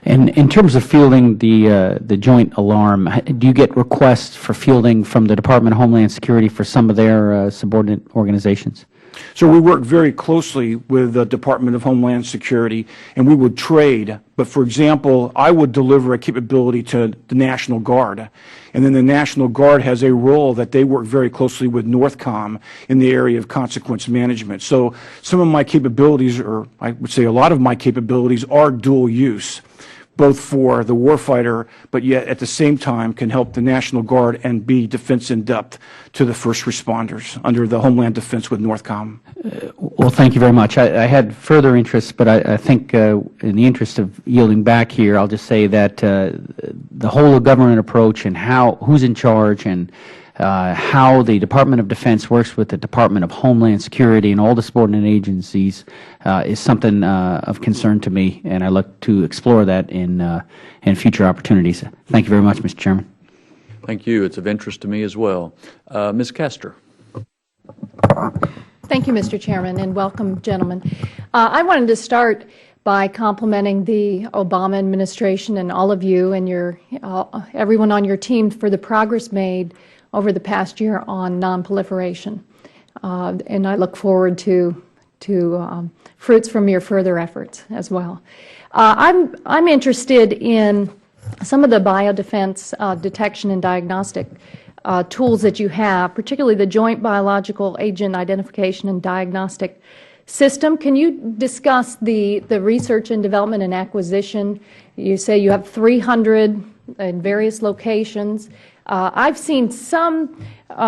And in terms of fielding the joint alarm, do you get requests for fielding from the Department of Homeland Security for some of their subordinate organizations? So we work very closely with the Department of Homeland Security, and we would trade. But for example, I would deliver a capability to the National Guard, and then the National Guard has a role that they work very closely with NORTHCOM in the area of consequence management. So some of my capabilities, or I would say a lot of my capabilities, are dual use, both for the warfighter, but yet at the same time can help the National Guard and be defense in depth to the first responders under the Homeland Defense with NORTHCOM. Well, thank you very much. I had further interests, but I think in the interest of yielding back here, I'll just say that the whole of government approach and who's in charge and how the Department of Defense works with the Department of Homeland Security and all the subordinate agencies is something of concern to me, and I look to explore that in future opportunities. Thank you very much, Mr. Chairman. Thank you. It's of interest to me as well. Ms. Kester. Thank you, Mr. Chairman, and welcome, gentlemen. I wanted to start by complimenting the Obama administration and all of you and everyone on your team for the progress made over the past year on nonproliferation, and I look forward to fruits from your further efforts as well. I'm interested in some of the biodefense detection and diagnostic tools that you have, particularly the Joint Biological Agent Identification and Diagnostic System. Can you discuss the research and development and acquisition? You say you have 300 in various locations. I've seen some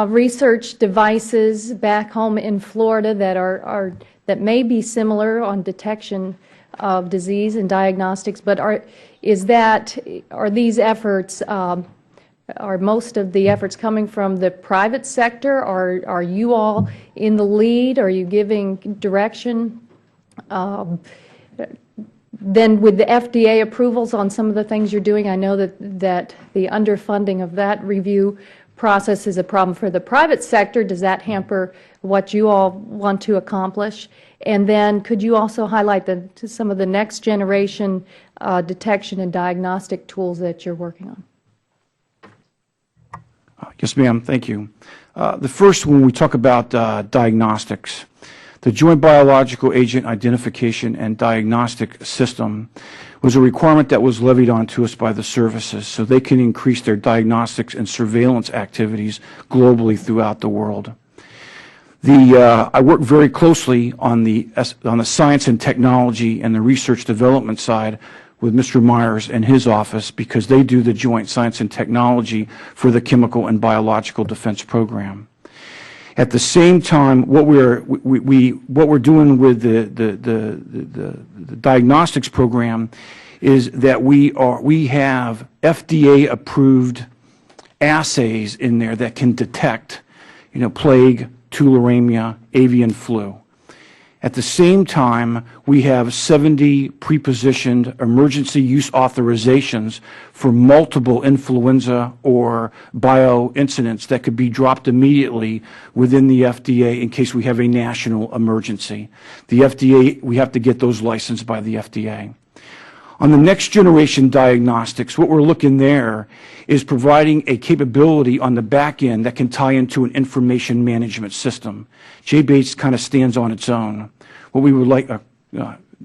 research devices back home in Florida that may be similar on detection of disease and diagnostics, but are these efforts, are most of the efforts coming from the private sector? Are you all in the lead? Are you giving direction? Then with the FDA approvals on some of the things you're doing, I know that the underfunding of that review process is a problem for the private sector. Does that hamper what you all want to accomplish? And then could you also highlight some of the next generation detection and diagnostic tools that you're working on? Yes, ma'am. Thank you. The first, when we talk about diagnostics, the Joint Biological Agent Identification and Diagnostic System was a requirement that was levied onto us by the services so they can increase their diagnostics and surveillance activities globally throughout the world. I work very closely on the science and technology and the research development side with Mr. Myers and his office because they do the joint science and technology for the chemical and biological defense program. At the same time, what we're doing with the diagnostics program is that we have FDA approved assays in there that can detect, plague, tularemia, avian flu. At the same time, we have 70 pre-positioned emergency use authorizations for multiple influenza or bio incidents that could be dropped immediately within the FDA in case we have a national emergency. The FDA, we have to get those licensed by the FDA. On the next generation diagnostics, what we're looking there is providing a capability on the back end that can tie into an information management system. JBATES kind of stands on its own. What we would like,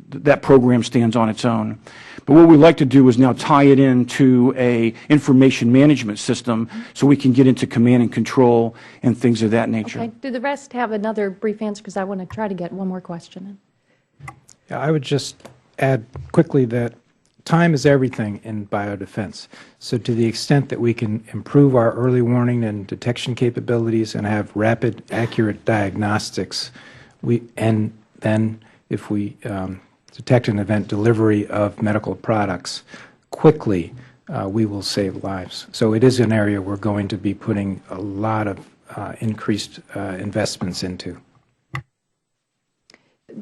that program stands on its own. But what we'd like to do is now tie it into a information management system so we can get into command and control and things of that nature. Okay. Do the rest have another brief answer? Because I want to try to get one more question in. Yeah, I would just add quickly that time is everything in biodefense. So to the extent that we can improve our early warning and detection capabilities and have rapid, accurate diagnostics, and then if we detect an event, delivery of medical products quickly, we will save lives. So it is an area we're going to be putting a lot of increased investments into.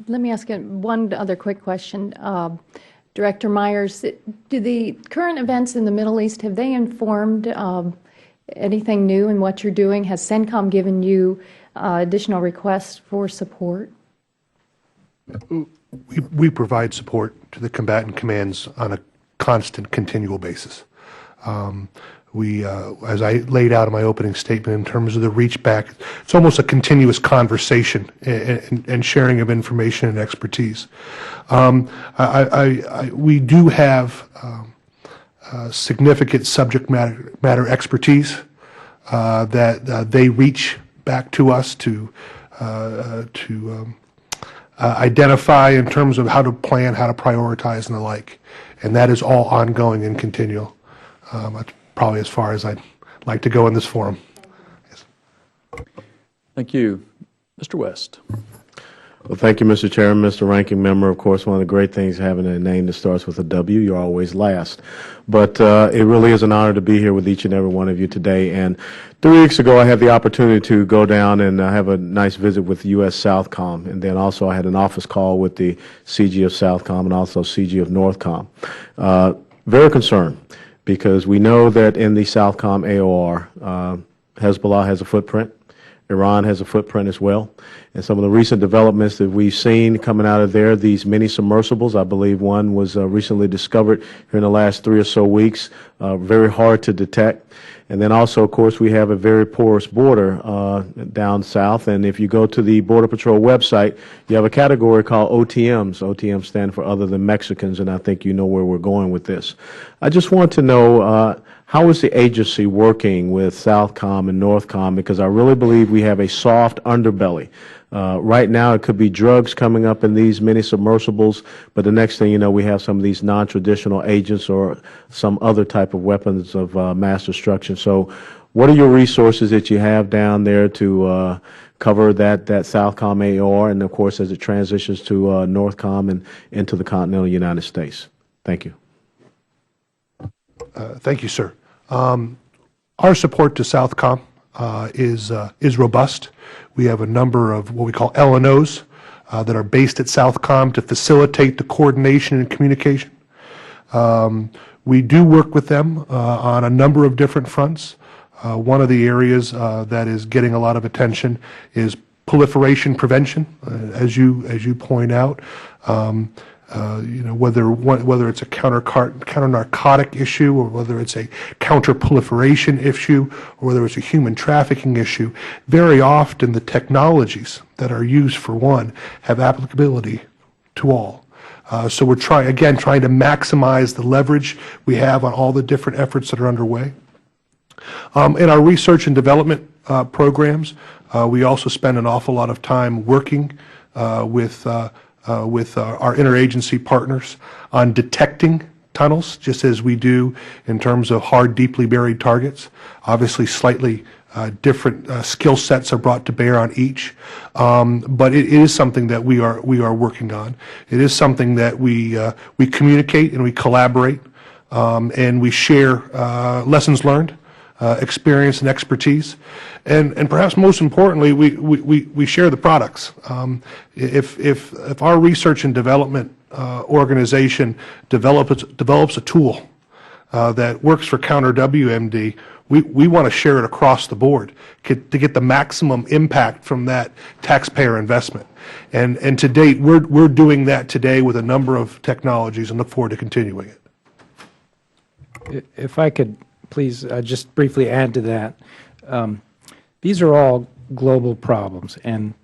Let me ask you one other quick question. Director Myers, do the current events in the Middle East, have they informed anything new in what you're doing? Has CENTCOM given you additional requests for support? We provide support to the combatant commands on a constant, continual basis. As I laid out in my opening statement, in terms of the reach back, it's almost a continuous conversation and sharing of information and expertise. We do have significant subject matter expertise that they reach back to us to identify in terms of how to plan, how to prioritize, and the like. And that is all ongoing and continual. That's probably as far as I'd like to go in this forum. Yes. Thank you. Mr. West. Well, thank you, Mr. Chairman, Mr. Ranking Member. Of course, one of the great things having a name that starts with a W, you're always last. But it really is an honor to be here with each and every one of you today. And 3 weeks ago, I had the opportunity to go down and have a nice visit with U.S. Southcom. And then also I had an office call with the CG of Southcom and also CG of Northcom. Very concerned, because we know that in the Southcom AOR, Hezbollah has a footprint. Iran has a footprint as well. And some of the recent developments that we've seen coming out of there, these mini submersibles, I believe one was recently discovered here in the last 3 or so weeks, very hard to detect. And then also, of course, we have a very porous border down south. And if you go to the Border Patrol website, you have a category called OTMs. OTMs stand for Other Than Mexicans, and I think you know where we're going with this. I just want to know, how is the agency working with Southcom and Northcom? Because I really believe we have a soft underbelly. Right now, it could be drugs coming up in these mini submersibles, but the next thing you know, we have some of these non-traditional agents or some other type of weapons of mass destruction. So what are your resources that you have down there to cover that Southcom AOR, and of course, as it transitions to Northcom and into the continental United States? Thank you. Thank you, sir. Our support to Southcom is robust. We have a number of what we call LNOs that are based at Southcom to facilitate the coordination and communication. We do work with them on a number of different fronts. One of the areas that is getting a lot of attention is proliferation prevention, as you point out. Whether it's a counter narcotic issue, or whether it's a counterproliferation issue, or whether it's a human trafficking issue, very often the technologies that are used for one have applicability to all. So we're trying to maximize the leverage we have on all the different efforts that are underway. In our research and development programs, we also spend an awful lot of time working with our interagency partners on detecting tunnels, just as we do in terms of hard, deeply buried targets. Obviously, slightly different skill sets are brought to bear on each, but it is something that we are working on. It is something that we communicate and we collaborate, and we share lessons learned, experience and expertise, and perhaps most importantly, we share the products. If our research and development organization develops a tool that works for Counter WMD, we want to share it across the board to get the maximum impact from that taxpayer investment. And to date, we're doing that today with a number of technologies, and look forward to continuing it. If I could please just briefly add to that. These are all global problems, and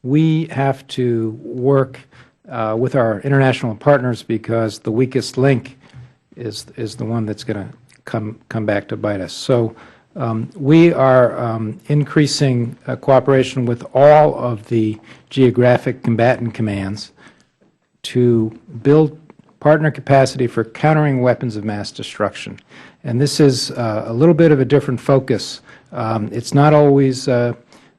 we have to work with our international partners, because the weakest link is the one that's going to come back to bite us. So we are increasing cooperation with all of the geographic combatant commands to build partner capacity for countering weapons of mass destruction. And this is a little bit of a different focus. It's not always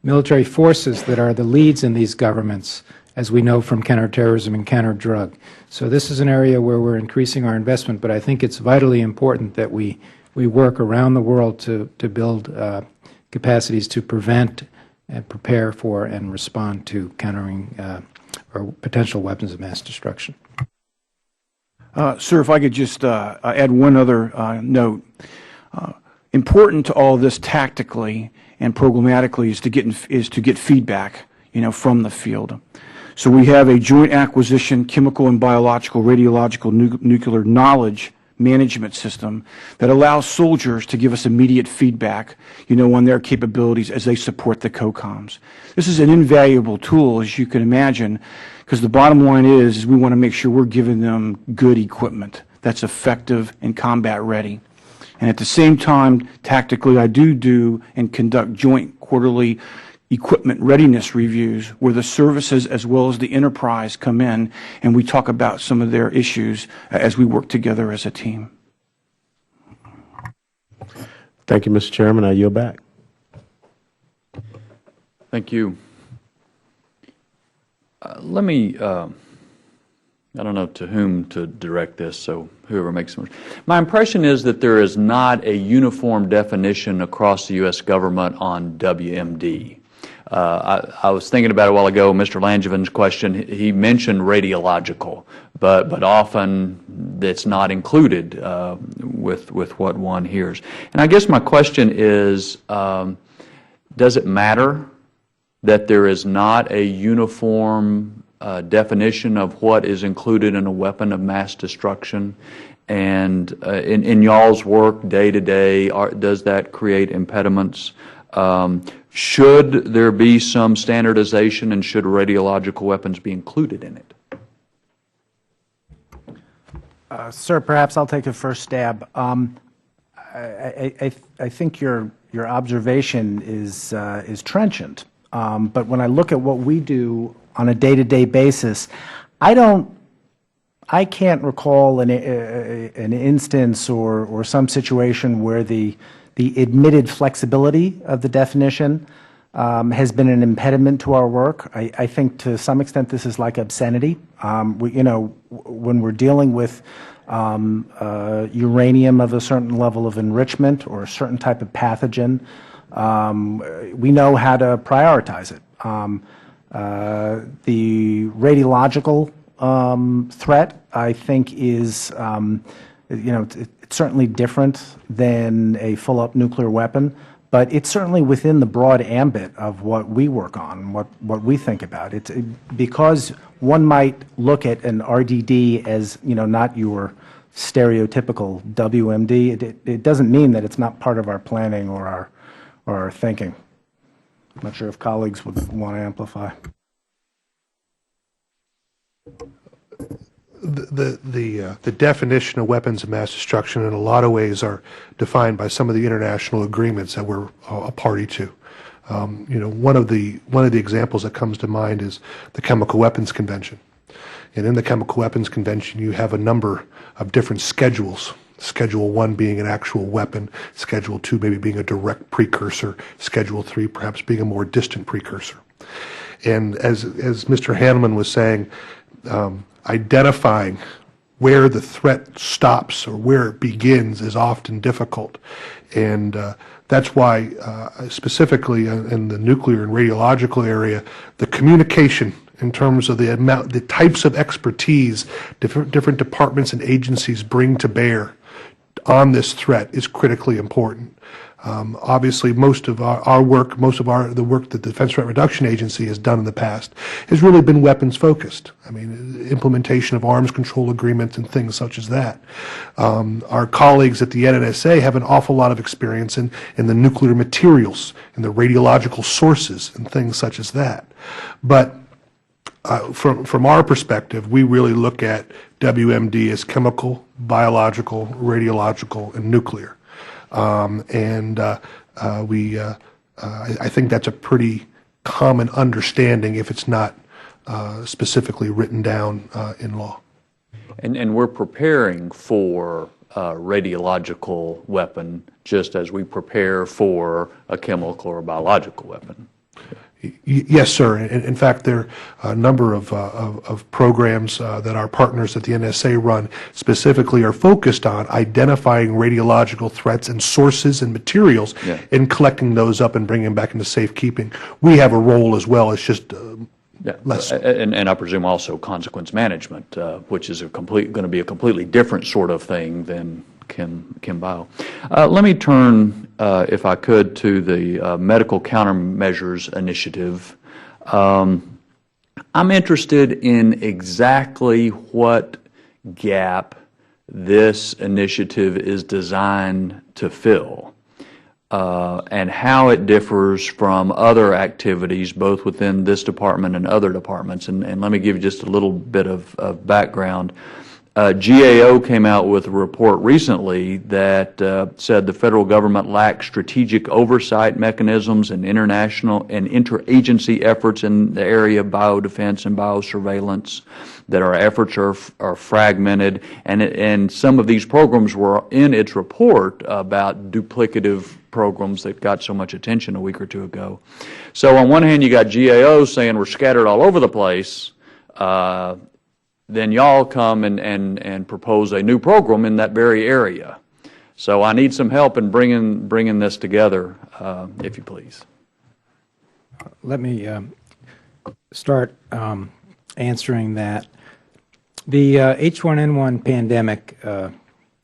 military forces that are the leads in these governments, as we know from counterterrorism and counter-drug. So this is an area where we're increasing our investment, but I think it's vitally important that we work around the world to build capacities to prevent and prepare for and respond to countering or potential weapons of mass destruction. Sir, if I could just add one other note. Important to all of this tactically and programmatically is to get feedback, from the field. So we have a joint acquisition chemical and biological radiological nuclear knowledge management system that allows soldiers to give us immediate feedback, on their capabilities as they support the COCOMs. This is an invaluable tool, as you can imagine, because the bottom line is we want to make sure we're giving them good equipment that's effective and combat ready. And at the same time, tactically, I do and conduct joint quarterly equipment readiness reviews where the services as well as the enterprise come in and we talk about some of their issues as we work together as a team. Thank you, Mr. Chairman. I yield back. Thank you. Let me, I don't know to whom to direct this, so whoever makes it. My impression is that there is not a uniform definition across the U.S. government on WMD. I was thinking about it a while ago, Mr. Langevin's question. He mentioned radiological, but often it's not included with what one hears. And I guess my question is, does it matter that there is not a uniform definition of what is included in a weapon of mass destruction? And in y'all's work day to day, does that create impediments? Should there be some standardization, and should radiological weapons be included in it? Sir, perhaps I'll take a first stab. I think your observation is trenchant, but when I look at what we do on a day-to-day basis, I can't recall an instance or some situation where the admitted flexibility of the definition has been an impediment to our work. I think to some extent this is like obscenity. When we're dealing with uranium of a certain level of enrichment or a certain type of pathogen, we know how to prioritize it. The radiological threat, I think, is it's certainly different than a full-up nuclear weapon, but it's certainly within the broad ambit of what we work on, what we think about. It's because one might look at an RDD as not your stereotypical WMD. It doesn't mean that it's not part of our planning or our thinking. I'm not sure if colleagues would want to amplify. The definition of weapons of mass destruction in a lot of ways are defined by some of the international agreements that we're a party to. One of the examples that comes to mind is the Chemical Weapons Convention. And in the Chemical Weapons Convention, you have a number of different schedules. Schedule 1 being an actual weapon, Schedule 2 maybe being a direct precursor, Schedule 3 perhaps being a more distant precursor. And as Mr. Hanneman was saying, identifying where the threat stops or where it begins is often difficult. And that's why specifically in the nuclear and radiological area, the communication in terms of the types of expertise different departments and agencies bring to bear on this threat is critically important. Obviously, most of our work, the work that the Defense Threat Reduction Agency has done in the past has really been weapons focused. I mean, implementation of arms control agreements and things such as that. Our colleagues at the NNSA have an awful lot of experience in the nuclear materials, in the radiological sources and things such as that. But from our perspective, we really look at WMD is chemical, biological, radiological, and nuclear. I think that's a pretty common understanding if it's not specifically written down in law. And we're preparing for a radiological weapon just as we prepare for a chemical or biological weapon. Yes, sir. In fact, there are a number of programs that our partners at the NSA run specifically are focused on identifying radiological threats and sources and materials and collecting those up and bringing them back into safekeeping. We have a role as well. It's just less. And I presume also consequence management, which is going to be a completely different sort of thing than ChemBio. Let me turn, if I could, to the Medical Countermeasures Initiative. I'm interested in exactly what gap this initiative is designed to fill, and how it differs from other activities, both within this department and other departments. And let me give you just a little bit of background. GAO came out with a report recently that said the federal government lacks strategic oversight mechanisms and international and interagency efforts in the area of biodefense and biosurveillance, that our efforts are fragmented, and some of these programs were in its report about duplicative programs that got so much attention a week or two ago. So on one hand, you got GAO saying we're scattered all over the place. Then y'all come and propose a new program in that very area. So I need some help in bringing this together, if you please. Let me start answering that. The H1n1 pandemic,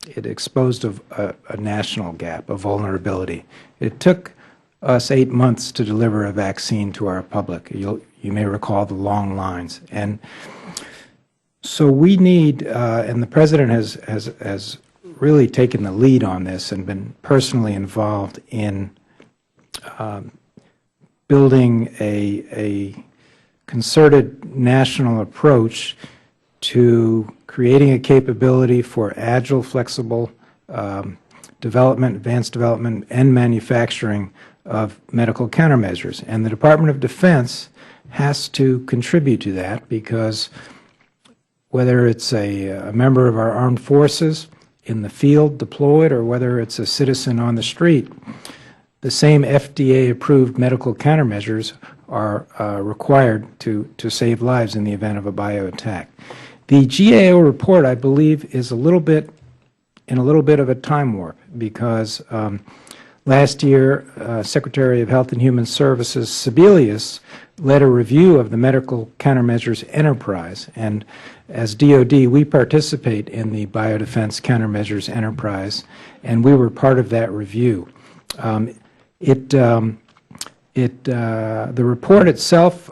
it exposed a national gap, a vulnerability. It took us 8 months to deliver a vaccine to our public. You may recall the long lines. And so we need, and the President has really taken the lead on this and been personally involved in building a concerted national approach to creating a capability for agile, flexible development, advanced development, and manufacturing of medical countermeasures. And the Department of Defense has to contribute to that, because whether it's a member of our armed forces in the field deployed or whether it's a citizen on the street, the same FDA-approved medical countermeasures are required to save lives in the event of a bioattack. The GAO report, I believe, is in a little bit of a time warp, because last year, Secretary of Health and Human Services Sebelius led a review of the medical countermeasures enterprise, and as DoD, we participate in the biodefense countermeasures enterprise, and we were part of that review. The report itself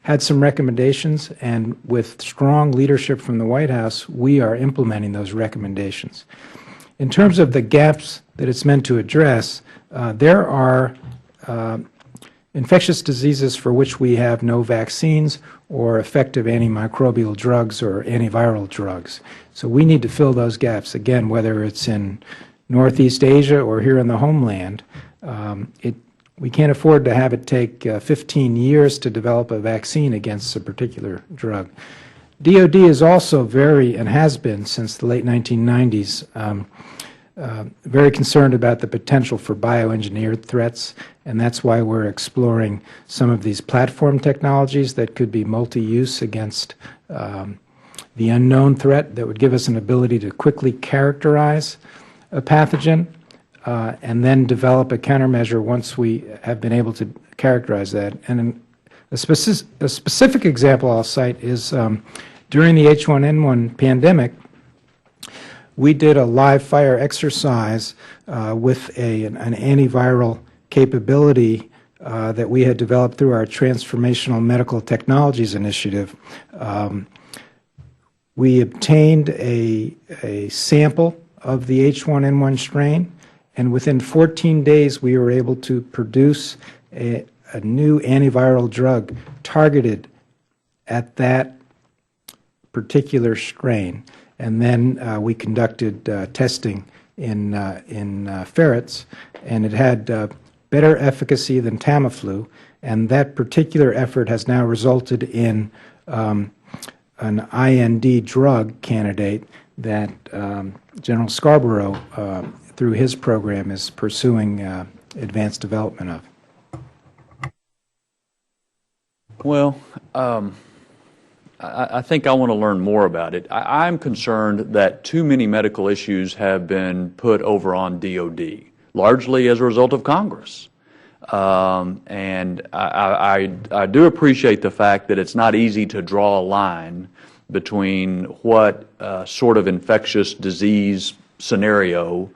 had some recommendations, and with strong leadership from the White House, we are implementing those recommendations. In terms of the gaps that it's meant to address, there are infectious diseases for which we have no vaccines or effective antimicrobial drugs or antiviral drugs. So we need to fill those gaps, again, whether it's in Northeast Asia or here in the homeland. We can't afford to have it take 15 years to develop a vaccine against a particular drug. DoD is also very, and has been since the late 1990s, very concerned about the potential for bioengineered threats, and that's why we're exploring some of these platform technologies that could be multi-use against the unknown threat, that would give us an ability to quickly characterize a pathogen and then develop a countermeasure once we have been able to characterize that. And a specific example I'll cite is during the H1n1 pandemic, we did a live fire exercise with an antiviral capability that we had developed through our Transformational Medical Technologies Initiative. We obtained a sample of the H1n1 strain, and within 14 days we were able to produce a new antiviral drug targeted at that particular strain. And then we conducted testing in ferrets, and it had better efficacy than Tamiflu. And that particular effort has now resulted in an IND drug candidate that General Scarborough, through his program, is pursuing advanced development of. Well, I think I want to learn more about it. I'm concerned that too many medical issues have been put over on DOD, largely as a result of Congress. And I do appreciate the fact that it's not easy to draw a line between what sort of infectious disease scenario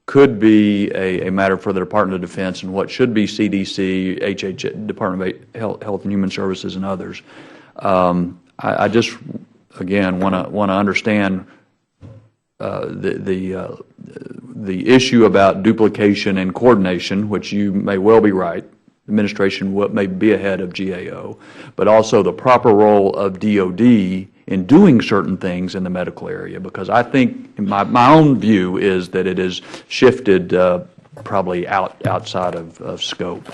could be a matter for the Department of Defense and what should be CDC, Department of Health and Human Services, and others. I just, again, want to understand the issue about duplication and coordination, which you may well be right. Administration may be ahead of GAO, but also the proper role of DOD in doing certain things in the medical area, because I think my own view is that it has shifted probably outside of scope.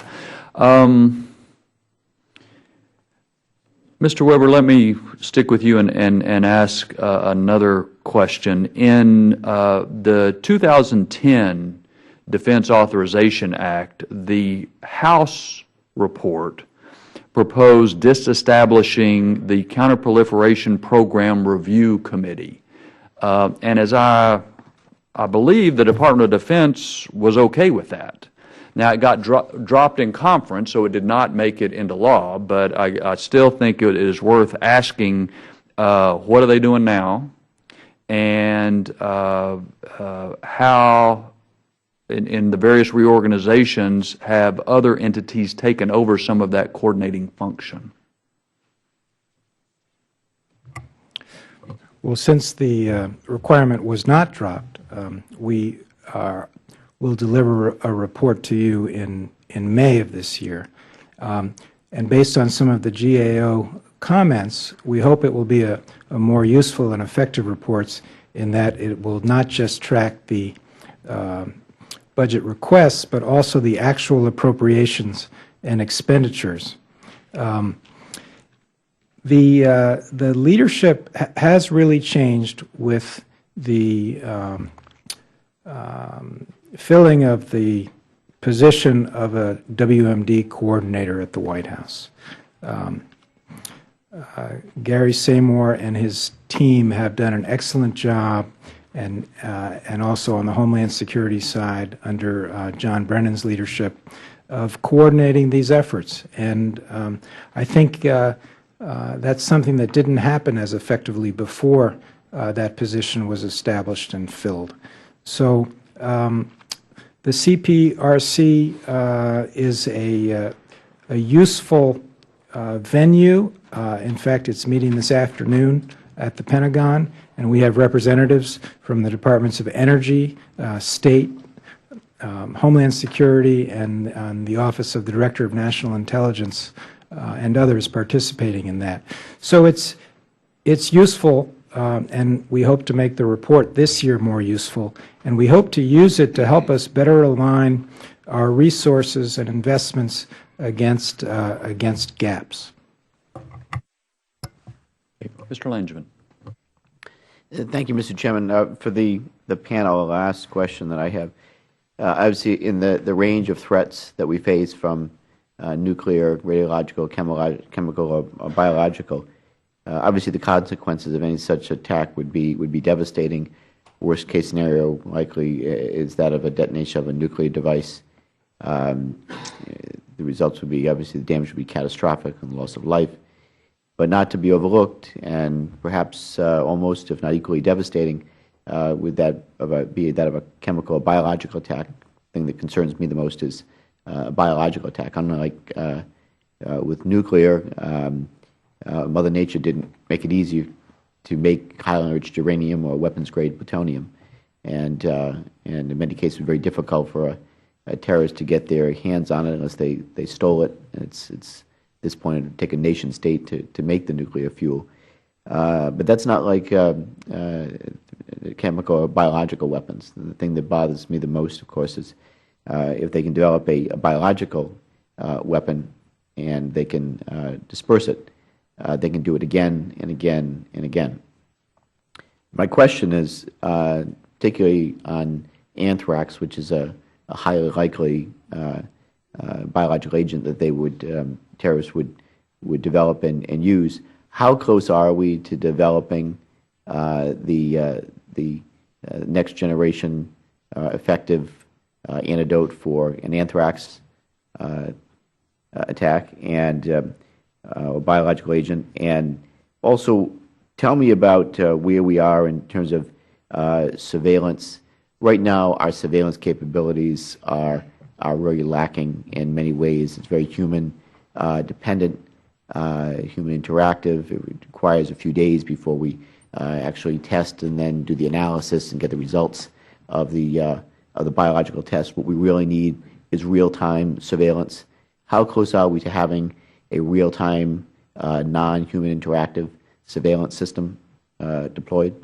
Mr. Weber, let me stick with you and ask another question. In the 2010 Defense Authorization Act, the House report proposed disestablishing the Counterproliferation Program Review Committee. And as I believe the Department of Defense was okay with that. Now, it got dropped in conference, so it did not make it into law, but I still think it is worth asking, what are they doing now, and how, in the various reorganizations, have other entities taken over some of that coordinating function? Well, since the requirement was not dropped, we will deliver a report to you in May of this year. And based on some of the GAO comments, we hope it will be a more useful and effective report in that it will not just track the budget requests, but also the actual appropriations and expenditures. The leadership has really changed with the filling of the position of a WMD coordinator at the White House. Gary Seymour and his team have done an excellent job, and also on the Homeland Security side under John Brennan's leadership, of coordinating these efforts. And I think that's something that didn't happen as effectively before that position was established and filled. So the CPRC is a useful venue. In fact, it's meeting this afternoon at the Pentagon, and we have representatives from the Departments of Energy, State, Homeland Security, and the Office of the Director of National Intelligence, and others participating in that. So it's useful, and we hope to make the report this year more useful, and we hope to use it to help us better align our resources and investments against gaps. Mr. Langevin. Thank you, Mr. Chairman. For the panel, the last question that I have, obviously in the range of threats that we face from nuclear, radiological, chemical, or biological, obviously the consequences of any such attack would be devastating. Worst case scenario likely is that of a detonation of a nuclear device. The results would be, obviously the damage would be catastrophic and loss of life, but not to be overlooked, and perhaps almost, if not equally devastating, would be that of a chemical or biological attack. The thing that concerns me the most is a biological attack. Unlike with nuclear, Mother Nature didn't make it easy to make highly enriched uranium or weapons-grade plutonium, and in many cases, it was very difficult for a terrorist to get their hands on it unless they stole it. And it's at this point, it would take a nation state to make the nuclear fuel. But that's not like chemical or biological weapons. The thing that bothers me the most, of course, is if they can develop a biological weapon and they can disperse it, they can do it again and again and again. My question is, particularly on anthrax, which is a highly likely biological agent that they would terrorists would develop and use. How close are we to developing the next generation effective antidote for an anthrax attack and a biological agent? And also, tell me about where we are in terms of surveillance. Right now, our surveillance capabilities are really lacking in many ways. It's very human dependent, human interactive. It requires a few days before we actually test and then do the analysis and get the results of the biological test. What we really need is real-time surveillance. How close are we to having a real-time, non-human interactive surveillance system deployed?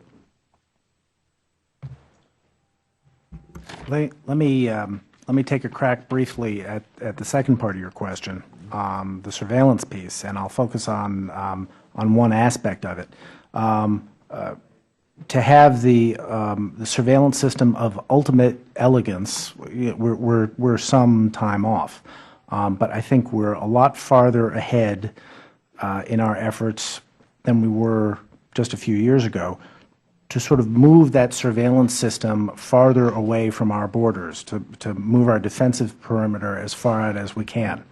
Let me take a crack briefly at the second part of your question, the surveillance piece, and I'll focus on one aspect of it. To have the surveillance system of ultimate elegance, we're some time off, but I think we're a lot farther ahead in our efforts than we were just a few years ago to sort of move that surveillance system farther away from our borders, to move our defensive perimeter as far out as we can.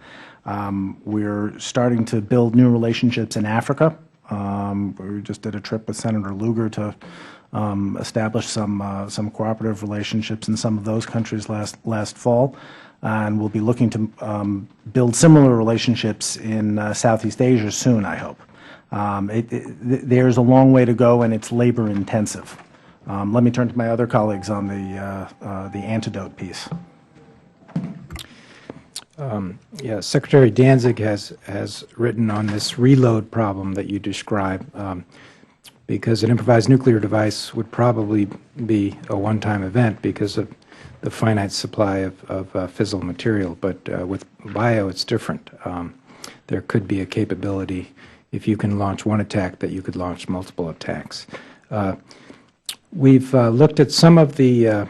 We're starting to build new relationships in Africa. We just did a trip with Senator Lugar to establish some cooperative relationships in some of those countries last fall, and we'll be looking to build similar relationships in Southeast Asia soon, I hope. There's a long way to go, and it's labor intensive. Let me turn to my other colleagues on the antidote piece. Yeah, Secretary Danzig has written on this reload problem that you describe, because an improvised nuclear device would probably be a one-time event because of the finite supply of fissile material. But with bio, it's different. There could be a capability, if you can launch one attack, that you could launch multiple attacks. We've looked at some of the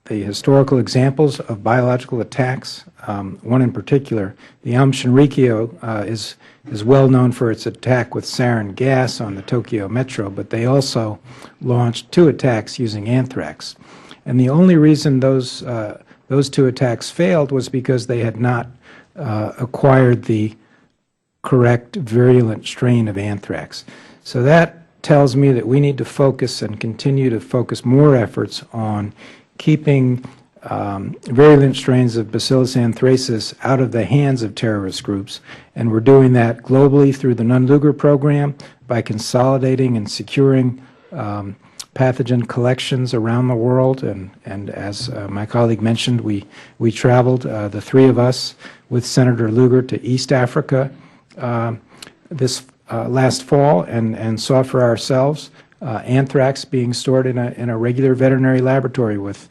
historical examples of biological attacks. One in particular, the Shinrikyo, is well known for its attack with sarin gas on the Tokyo metro, but they also launched 2 attacks using anthrax. And the only reason those 2 attacks failed was because they had not acquired the correct virulent strain of anthrax. So that tells me that we need to focus and continue to focus more efforts on keeping virulent strains of Bacillus anthracis out of the hands of terrorist groups, and we're doing that globally through the Nunn-Lugar program by consolidating and securing pathogen collections around the world. And as my colleague mentioned, we traveled, the 3 of us, with Senator Lugar to East Africa this last fall and saw for ourselves anthrax being stored in a regular veterinary laboratory with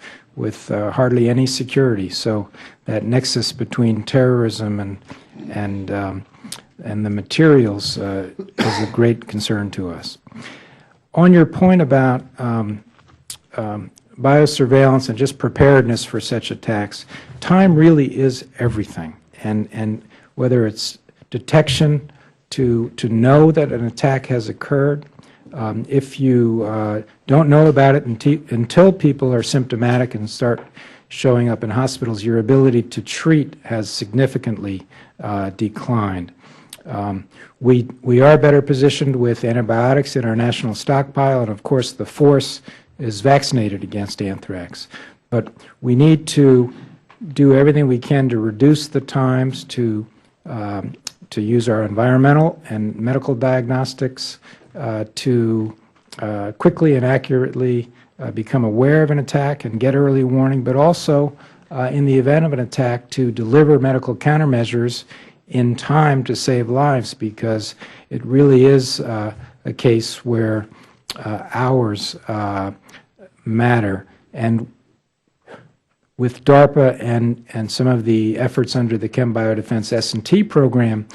hardly any security. So that nexus between terrorism and the materials is a great concern to us. On your point about biosurveillance and just preparedness for such attacks, time really is everything. And whether it's detection to know that an attack has occurred, if you don't know about it until people are symptomatic and start showing up in hospitals, your ability to treat has significantly declined. We are better positioned with antibiotics in our national stockpile, and of course the force is vaccinated against anthrax. But we need to do everything we can to reduce the times to use our environmental and medical diagnostics to quickly and accurately become aware of an attack and get early warning, but also in the event of an attack to deliver medical countermeasures in time to save lives, because it really is a case where hours matter. And with DARPA and some of the efforts under the Chem Biodefense S&T program,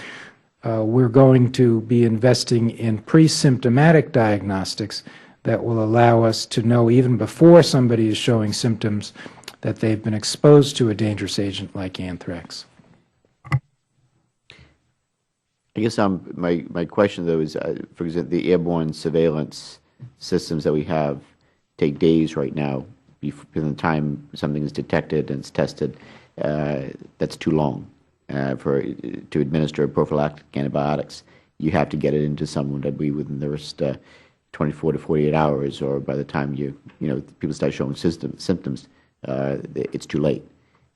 we're going to be investing in pre-symptomatic diagnostics that will allow us to know, even before somebody is showing symptoms, that they've been exposed to a dangerous agent like anthrax. I guess my question, though, is, for example, the airborne surveillance systems that we have take days right now from the time something is detected and it's tested. That's too long to administer prophylactic antibiotics. You have to get it into someone that be within the first 24 to 48 hours, or by the time people start showing symptoms, it's too late.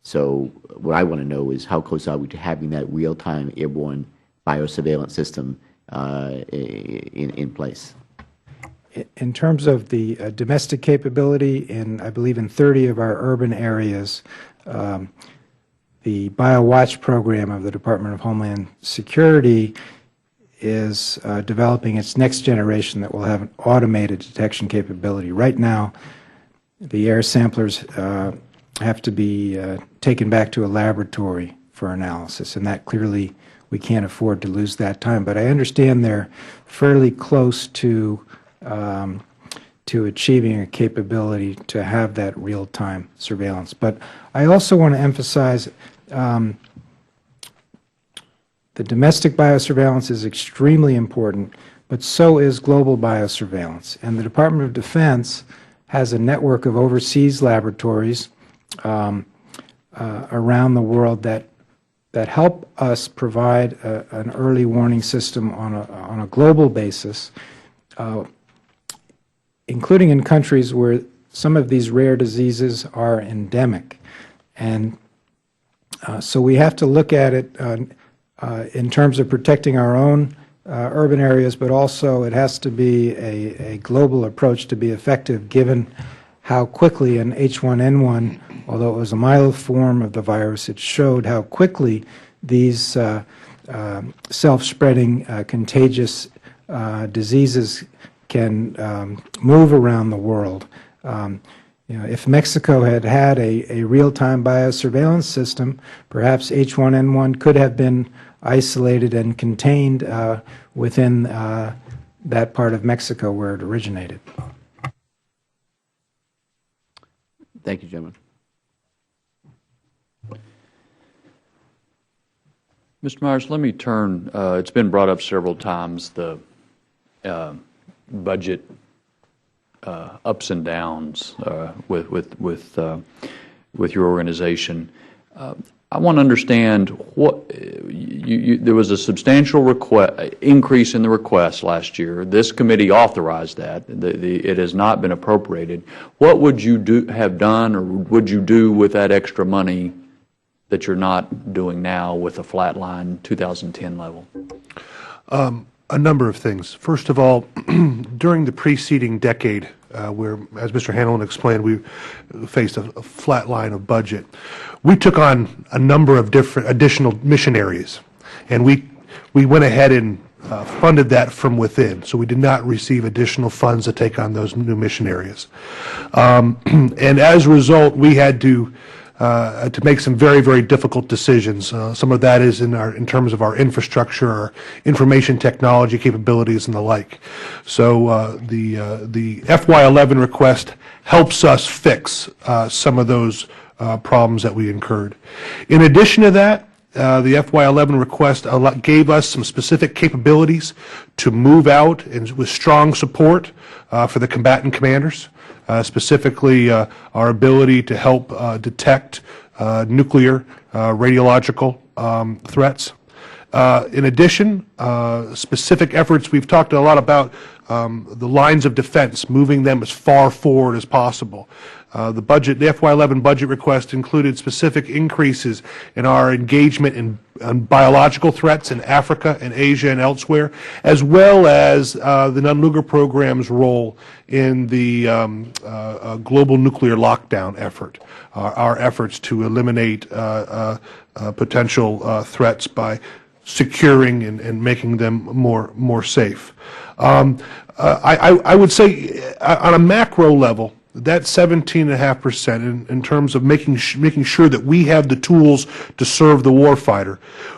So what I want to know is, how close are we to having that real-time airborne biosurveillance system in place? In terms of the domestic capability, I believe in 30 of our urban areas, the BioWatch program of the Department of Homeland Security is developing its next generation that will have an automated detection capability. Right now, the air samplers have to be taken back to a laboratory for analysis, and that clearly we can't afford to lose that time. But I understand they're fairly close to achieving a capability to have that real-time surveillance. But I also want to emphasize the domestic biosurveillance is extremely important, but so is global biosurveillance. And the Department of Defense has a network of overseas laboratories around the world that help us provide an early warning system on a global basis, including in countries where some of these rare diseases are endemic. And so we have to look at it in terms of protecting our own urban areas, but also it has to be a global approach to be effective, given how quickly in H1n1, although it was a mild form of the virus, it showed how quickly these self-spreading contagious diseases can move around the world. If Mexico had had a real-time biosurveillance system, perhaps H1n1 could have been isolated and contained within that part of Mexico where it originated. Thank you, gentlemen. Mr. Myers, let me turn, it's been brought up several times, the budget ups and downs with your organization. I want to understand what there was a substantial increase in the request last year. This committee authorized that. It has not been appropriated. What would you have done, or would you do with that extra money that you're not doing now with a flatline 2010 level? A number of things. First of all, during the preceding decade, where, as Mr. Hanlon explained, we faced a flat line of budget, we took on a number of different additional mission areas, and we went ahead and funded that from within. So we did not receive additional funds to take on those new mission areas. And as a result, we had to make some very, very difficult decisions. Some of that is in terms of our infrastructure, our information technology capabilities, and the like. So the FY11 request helps us fix some of those problems that we incurred. In addition to that, the FY11 request gave us some specific capabilities to move out and with strong support for the combatant commanders. Specifically, our ability to help detect nuclear radiological threats. In addition, specific efforts, we've talked a lot about the lines of defense, moving them as far forward as possible. The FY11 budget request included specific increases in our engagement in biological threats in Africa and Asia and elsewhere, as well as the Nunn-Lugar program's role in the global nuclear lockdown effort, our efforts to eliminate potential threats by securing and making them more safe. I would say on a macro level, that 17.5% in terms of making sure that we have the tools to serve the warfighter,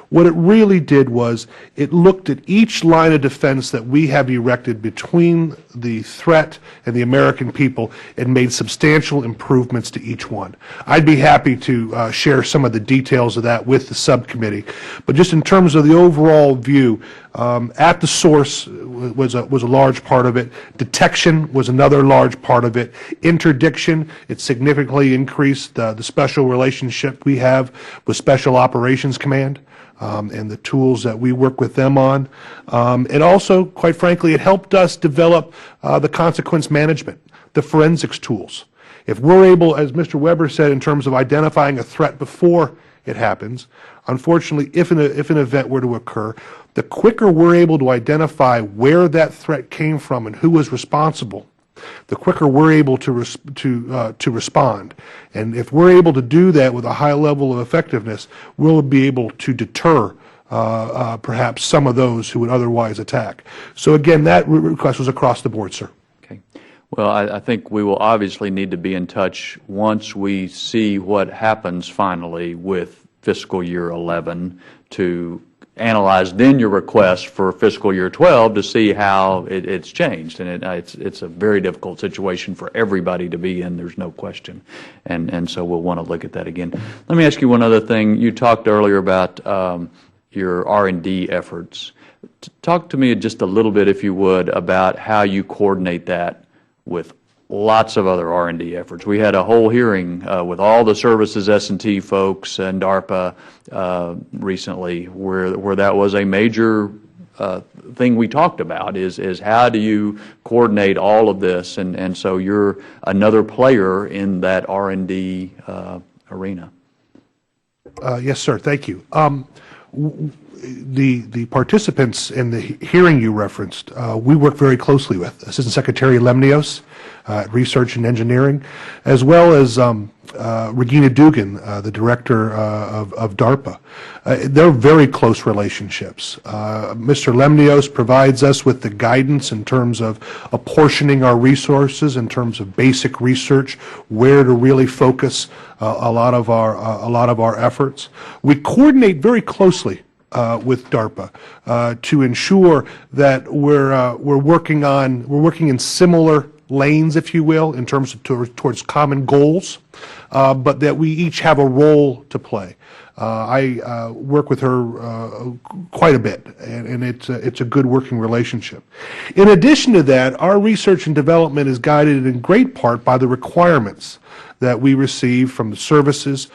what it really did was it looked at each line of defense that we have erected between the threat and the American people and made substantial improvements to each one. I'd be happy to share some of the details of that with the subcommittee, but just in terms of the overall view, at the source was a large part of it. Detection was another large part of it. Interdiction, it significantly increased the special relationship we have with Special Operations Command and the tools that we work with them on. And also, quite frankly, it helped us develop the consequence management, the forensics tools. If we're able, as Mr. Weber said, in terms of identifying a threat before it happens, unfortunately, if an event were to occur, the quicker we're able to identify where that threat came from and who was responsible, the quicker we're able to respond. And if we're able to do that with a high level of effectiveness, we'll be able to deter perhaps some of those who would otherwise attack. So again, that request was across the board, sir. Okay. Well, I think we will obviously need to be in touch once we see what happens finally with fiscal year 11 to analyze then your request for fiscal year 12 to see how it's changed. And it's a very difficult situation for everybody to be in, there's no question. And so we'll want to look at that again. Let me ask you one other thing. You talked earlier about your R&D efforts. Talk to me just a little bit, if you would, about how you coordinate that with lots of other R&D efforts. We had a whole hearing with all the services S&T folks and DARPA recently where that was a major thing we talked about is how do you coordinate all of this, and so you're another player in that R&D arena. Yes, sir. Thank you. The participants in the hearing you referenced, we work very closely with Assistant Secretary Lemnios at Research and Engineering, as well as Regina Dugan, the director of DARPA. They're very close relationships. Mr. Lemnios provides us with the guidance in terms of apportioning our resources, in terms of basic research, where to really focus a lot of our efforts. We coordinate very closely with DARPA to ensure that we're working in similar lanes, if you will, in terms of towards common goals, but that we each have a role to play. I work with her quite a bit, and it's a good working relationship. In addition to that, our research and development is guided in great part by the requirements that we receive from the services,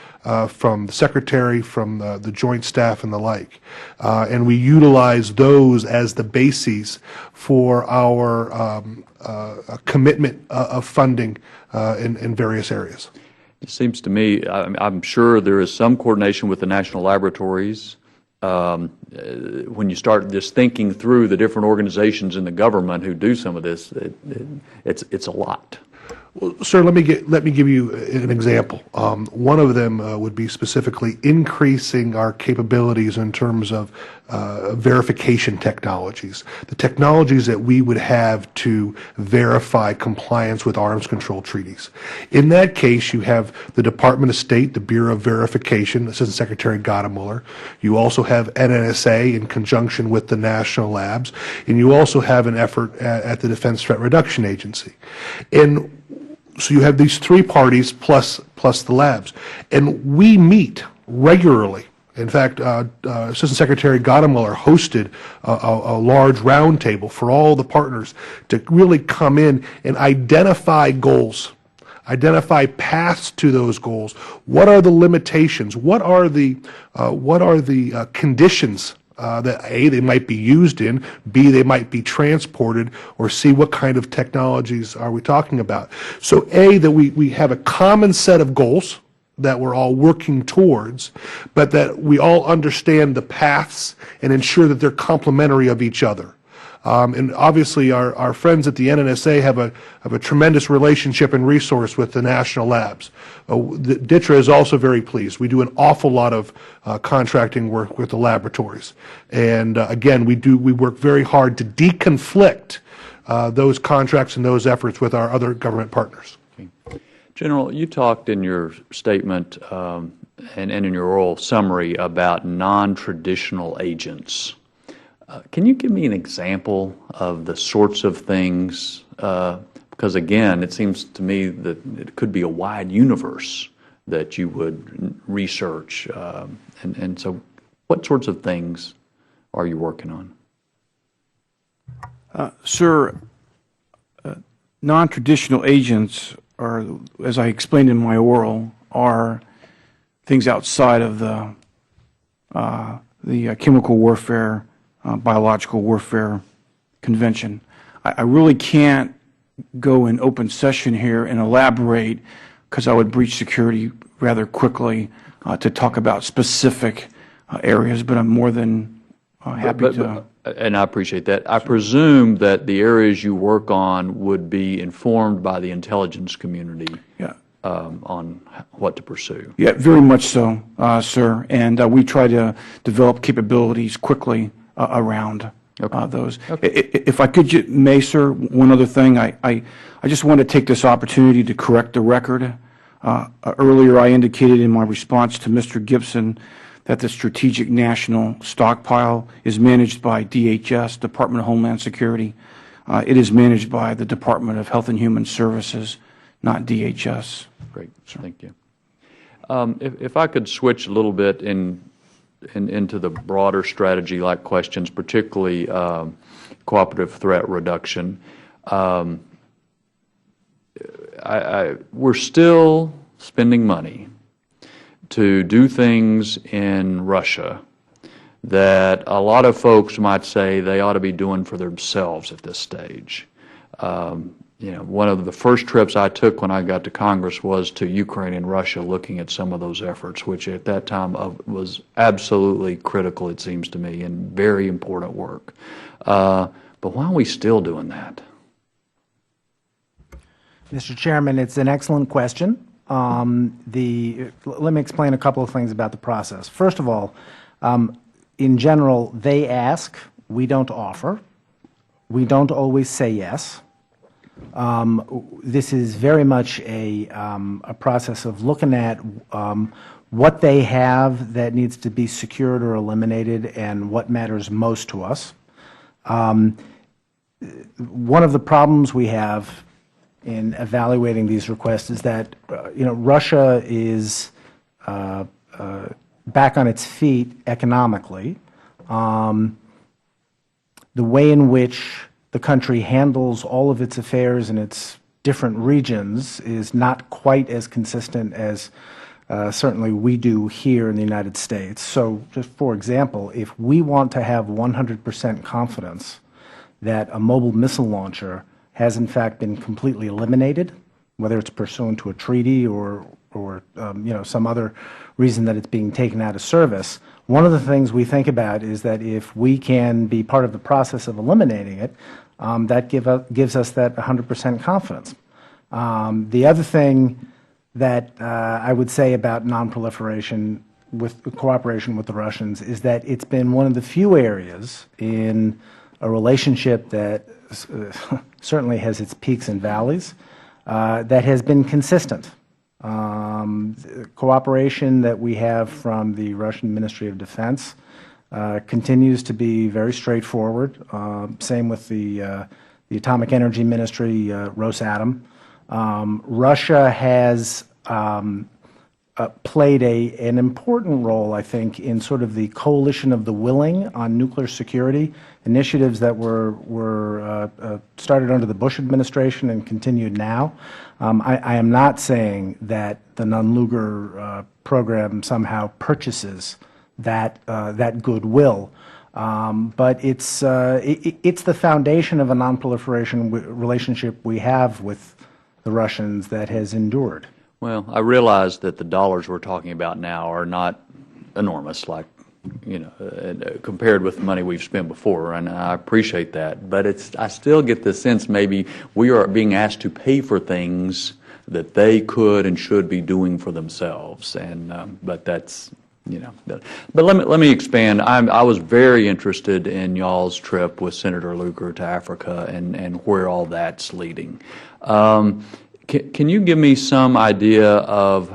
from the Secretary, from the Joint Staff, and the like. And we utilize those as the bases for our commitment of funding in various areas. It seems to me, I'm sure there is some coordination with the national laboratories. When you start just thinking through the different organizations in the government who do some of this, it's a lot. Well, sir, let me give you an example. One of them would be specifically increasing our capabilities in terms of verification technologies, the technologies that we would have to verify compliance with arms control treaties. In that case, you have the Department of State, the Bureau of Verification, Assistant Secretary Gadamuller. You also have NNSA in conjunction with the national labs, and you also have an effort at the Defense Threat Reduction Agency. And so you have these three parties plus the labs, and we meet regularly. In fact, Assistant Secretary Gadamuller hosted a large roundtable for all the partners to really come in and identify goals, identify paths to those goals. What are the limitations? What are the conditions that A, they might be used in, B, they might be transported, or C, what kind of technologies are we talking about? So A, that we have a common set of goals that we're all working towards, but that we all understand the paths and ensure that they're complementary of each other. And obviously, our friends at the NNSA have a tremendous relationship and resource with the national labs. DTRA is also very pleased. We do an awful lot of contracting work with the laboratories. And again, we work very hard to deconflict those contracts and those efforts with our other government partners. Okay. General, you talked in your statement and in your oral summary about non-traditional agents. Can you give me an example of the sorts of things, because again, it seems to me that it could be a wide universe that you would research, and so what sorts of things are you working on? Sir, non-traditional agents are, as I explained in my oral, are things outside of the chemical warfare, biological warfare convention. I really can't go in open session here and elaborate, because I would breach security rather quickly to talk about specific areas, but I'm more than happy to. And I appreciate that. I presume that the areas you work on would be informed by the intelligence community on what to pursue. Yeah, very much so, sir. And we try to develop capabilities quickly around those. Okay. If I could, may, sir, one other thing. I just want to take this opportunity to correct the record. Earlier, I indicated in my response to Mr. Gibson that the Strategic National Stockpile is managed by DHS, Department of Homeland Security. It is managed by the Department of Health and Human Services, not DHS. Great. Thank you. If I could switch a little bit into the broader strategy-like questions, particularly cooperative threat reduction. We're still spending money to do things in Russia that a lot of folks might say they ought to be doing for themselves at this stage. You know, one of the first trips I took when I got to Congress was to Ukraine and Russia, looking at some of those efforts, which at that time was absolutely critical, it seems to me, and very important work. But why are we still doing that? Mr. Chairman, it's an excellent question. Let me explain a couple of things about the process. First of all, in general, they ask, we don't offer. We don't always say yes. This is very much a process of looking at what they have that needs to be secured or eliminated and what matters most to us. One of the problems we have in evaluating these requests is that Russia is back on its feet economically. The way in which the country handles all of its affairs in its different regions is not quite as consistent as certainly we do here in the United States. So just for example, if we want to have 100% confidence that a mobile missile launcher has in fact been completely eliminated, whether it's pursuant to a treaty or some other reason that it's being taken out of service, one of the things we think about is that if we can be part of the process of eliminating it, that gives us that 100% confidence. The other thing that I would say about nonproliferation with cooperation with the Russians is that it's been one of the few areas in a relationship that certainly has its peaks and valleys that has been consistent. Cooperation that we have from the Russian Ministry of Defense continues to be very straightforward. Same with the Atomic Energy Ministry, Rosatom. Russia has played an important role, I think, in sort of the coalition of the willing on nuclear security, initiatives that were started under the Bush administration and continued now. I am not saying that the Nunn-Lugar program somehow purchases that goodwill, but it's the foundation of a nonproliferation relationship we have with the Russians that has endured. Well, I realize that the dollars we're talking about now are not enormous, like compared with the money we've spent before, and I appreciate that. But I still get the sense maybe we are being asked to pay for things that they could and should be doing for themselves. And but that's But let me expand. I was very interested in y'all's trip with Senator Lugar to Africa and where all that's leading. Can you give me some idea of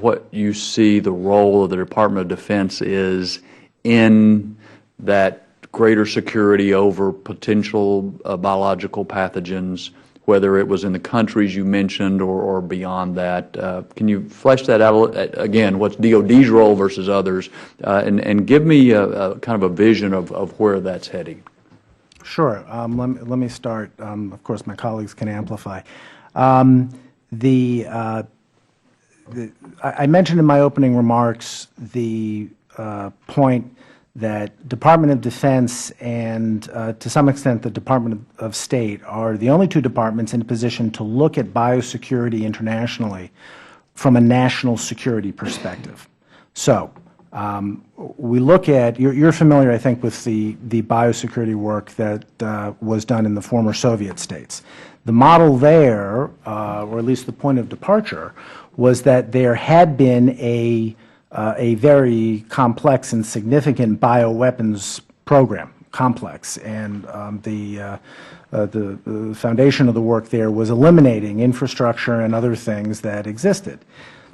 what you see the role of the Department of Defense is in that greater security over potential biological pathogens, whether it was in the countries you mentioned or beyond that? Can you flesh that out again? What's DoD's role versus others, and give me a kind of a vision of where that's heading. Sure. Let me start. Of course, my colleagues can amplify. I mentioned in my opening remarks the point that Department of Defense and, to some extent, the Department of State are the only two departments in a position to look at biosecurity internationally from a national security perspective. So we look at, you're familiar, I think, with the biosecurity work that was done in the former Soviet states. The model there, or at least the point of departure, was that there had been a very complex and significant bioweapons program, and the foundation of the work there was eliminating infrastructure and other things that existed.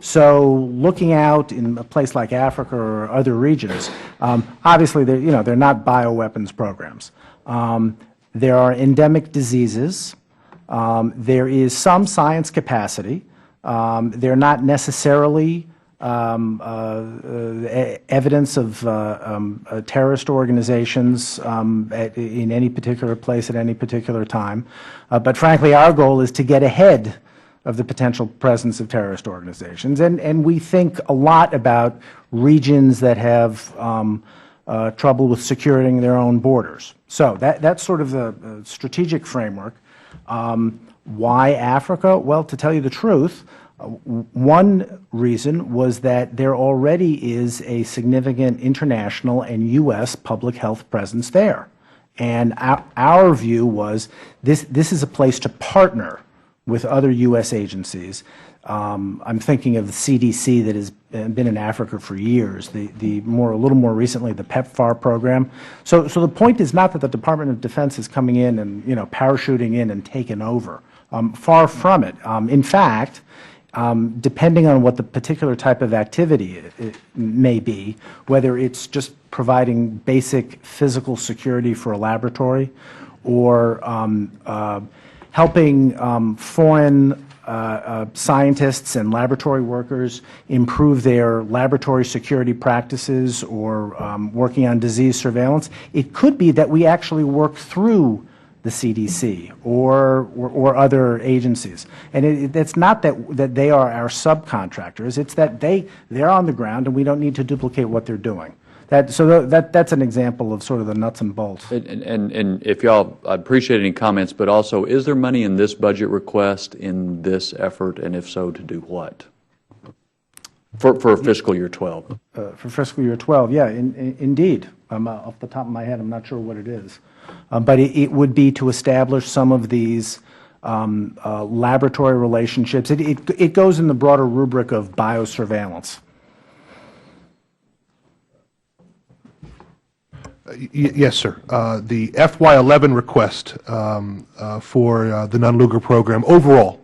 So looking out in a place like Africa or other regions, obviously they're not bioweapons programs. There are endemic diseases. There is some science capacity. They're not necessarily evidence of terrorist organizations in any particular place at any particular time. But frankly, our goal is to get ahead of the potential presence of terrorist organizations. And we think a lot about regions that have trouble with securing their own borders. So that's sort of the strategic framework. Why Africa? Well, to tell you the truth, one reason was that there already is a significant international and U.S. public health presence there. And our view was this is a place to partner with other U.S. agencies. I'm thinking of the CDC that has been in Africa for years, a little more recently, the PEPFAR program. So the point is not that the Department of Defense is coming in and parachuting in and taking over. Far from it. In fact, depending on what the particular type of activity it may be, whether it's just providing basic physical security for a laboratory or helping foreign scientists and laboratory workers improve their laboratory security practices or working on disease surveillance, it could be that we actually work through the CDC or other agencies. And it's not that they are our subcontractors. It's that they're on the ground and we don't need to duplicate what they're doing. That's an example of sort of the nuts and bolts. And if y'all, I'd appreciate any comments, but also, is there money in this budget request in this effort, and if so, to do what? For fiscal year 12. For fiscal year 12, yeah, indeed. Off the top of my head, I'm not sure what it is. But it would be to establish some of these laboratory relationships. It goes in the broader rubric of biosurveillance. Yes, sir. The FY11 request for the Nunn-Lugar program overall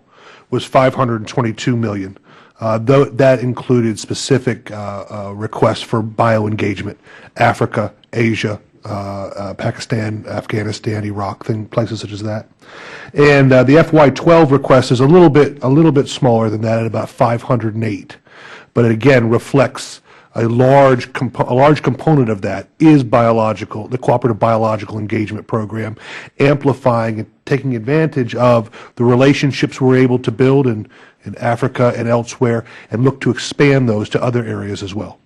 was $522 million. Though that included specific requests for bio-engagement, Africa, Asia, Pakistan, Afghanistan, Iraq, places such as that. And the FY12 request is a little bit smaller than that at about 508, but it again reflects a large component of that is the Cooperative Biological Engagement Program, amplifying and taking advantage of the relationships we're able to build in Africa and elsewhere, and look to expand those to other areas as well.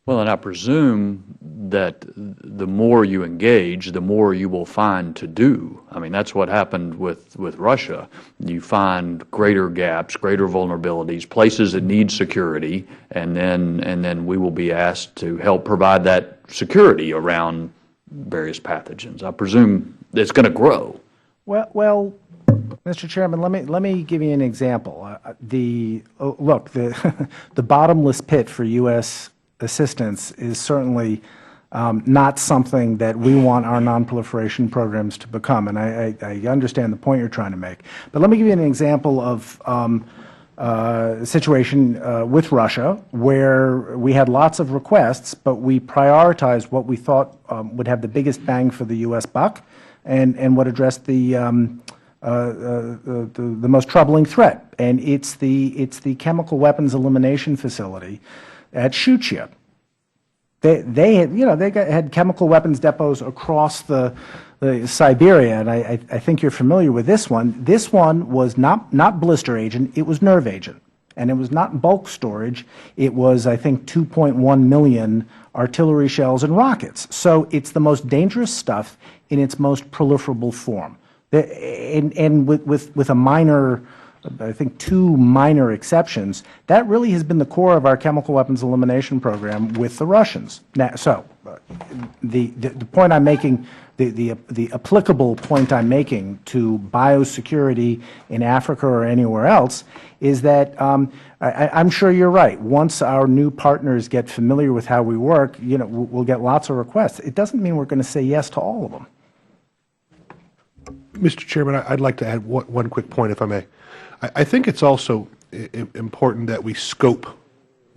Well, and I presume that the more you engage, the more you will find to do. I mean, that's what happened with Russia. You find greater gaps, greater vulnerabilities, places that need security, and then we will be asked to help provide that security around various pathogens. I presume it's going to grow. Well, Mr. Chairman, let me give you an example. Look, the bottomless pit for U.S. assistance is certainly not something that we want our nonproliferation programs to become, and I understand the point you're trying to make. But let me give you an example of a situation with Russia where we had lots of requests, but we prioritized what we thought would have the biggest bang for the U.S. buck and would address the most troubling threat, and it's the chemical weapons elimination facility at Shuchia. They had chemical weapons depots across the Siberia, and I think you're familiar with this one. This one was not blister agent; it was nerve agent, and it was not bulk storage. It was, I think, 2.1 million artillery shells and rockets. So it's the most dangerous stuff in its most proliferable form, and with a minor, I think 2 minor exceptions, that really has been the core of our chemical weapons elimination program with the Russians. Now, so the point I'm making, the applicable point I'm making to biosecurity in Africa or anywhere else is that I'm sure you're right. Once our new partners get familiar with how we work, we'll get lots of requests. It doesn't mean we're going to say yes to all of them. Mr. Chairman, I'd like to add one quick point, if I may. I think it's also important that we scope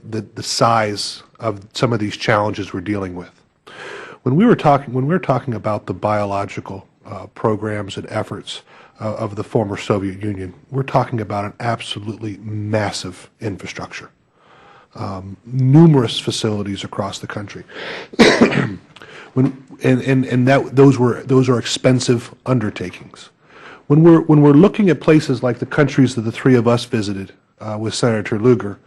the size of some of these challenges we're dealing with. When we're talking about the biological programs and efforts of the former Soviet Union, we're talking about an absolutely massive infrastructure, numerous facilities across the country. Those are expensive undertakings. When we're looking at places like the countries that the three of us visited with Senator Lugar,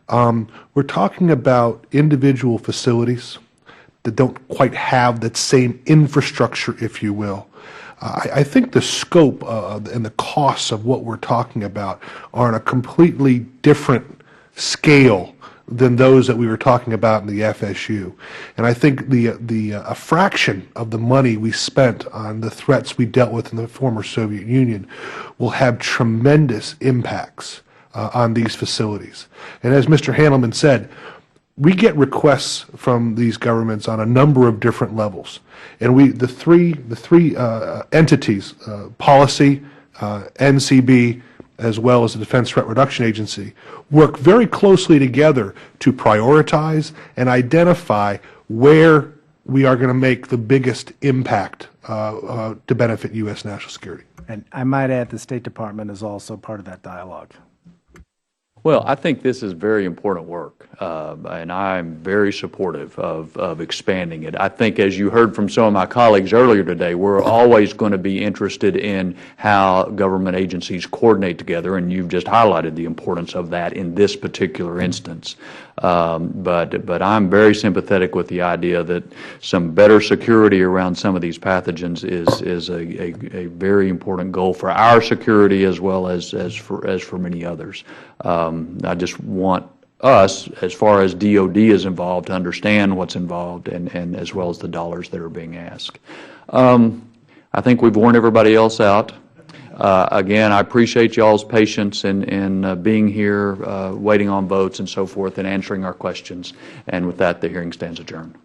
we're talking about individual facilities that don't quite have that same infrastructure, if you will. I think the scope and the costs of what we're talking about are on a completely different scale than those that we were talking about in the FSU. And I think a fraction of the money we spent on the threats we dealt with in the former Soviet Union will have tremendous impacts on these facilities. And as Mr. Handelman said, we get requests from these governments on a number of different levels. And the three entities, policy, NCB, as well as the Defense Threat Reduction Agency, work very closely together to prioritize and identify where we are going to make the biggest impact to benefit U.S. national security. And I might add the State Department is also part of that dialogue. Well, I think this is very important work, and I'm very supportive of expanding it. I think, as you heard from some of my colleagues earlier today, we're always going to be interested in how government agencies coordinate together, and you've just highlighted the importance of that in this particular instance. But I'm very sympathetic with the idea that some better security around some of these pathogens is a very important goal for our security as well as for many others. I just want us, as far as DOD is involved, to understand what's involved and as well as the dollars that are being asked. I think we've worn everybody else out. Again, I appreciate y'all's patience in being here, waiting on votes and so forth, and answering our questions. And with that, the hearing stands adjourned.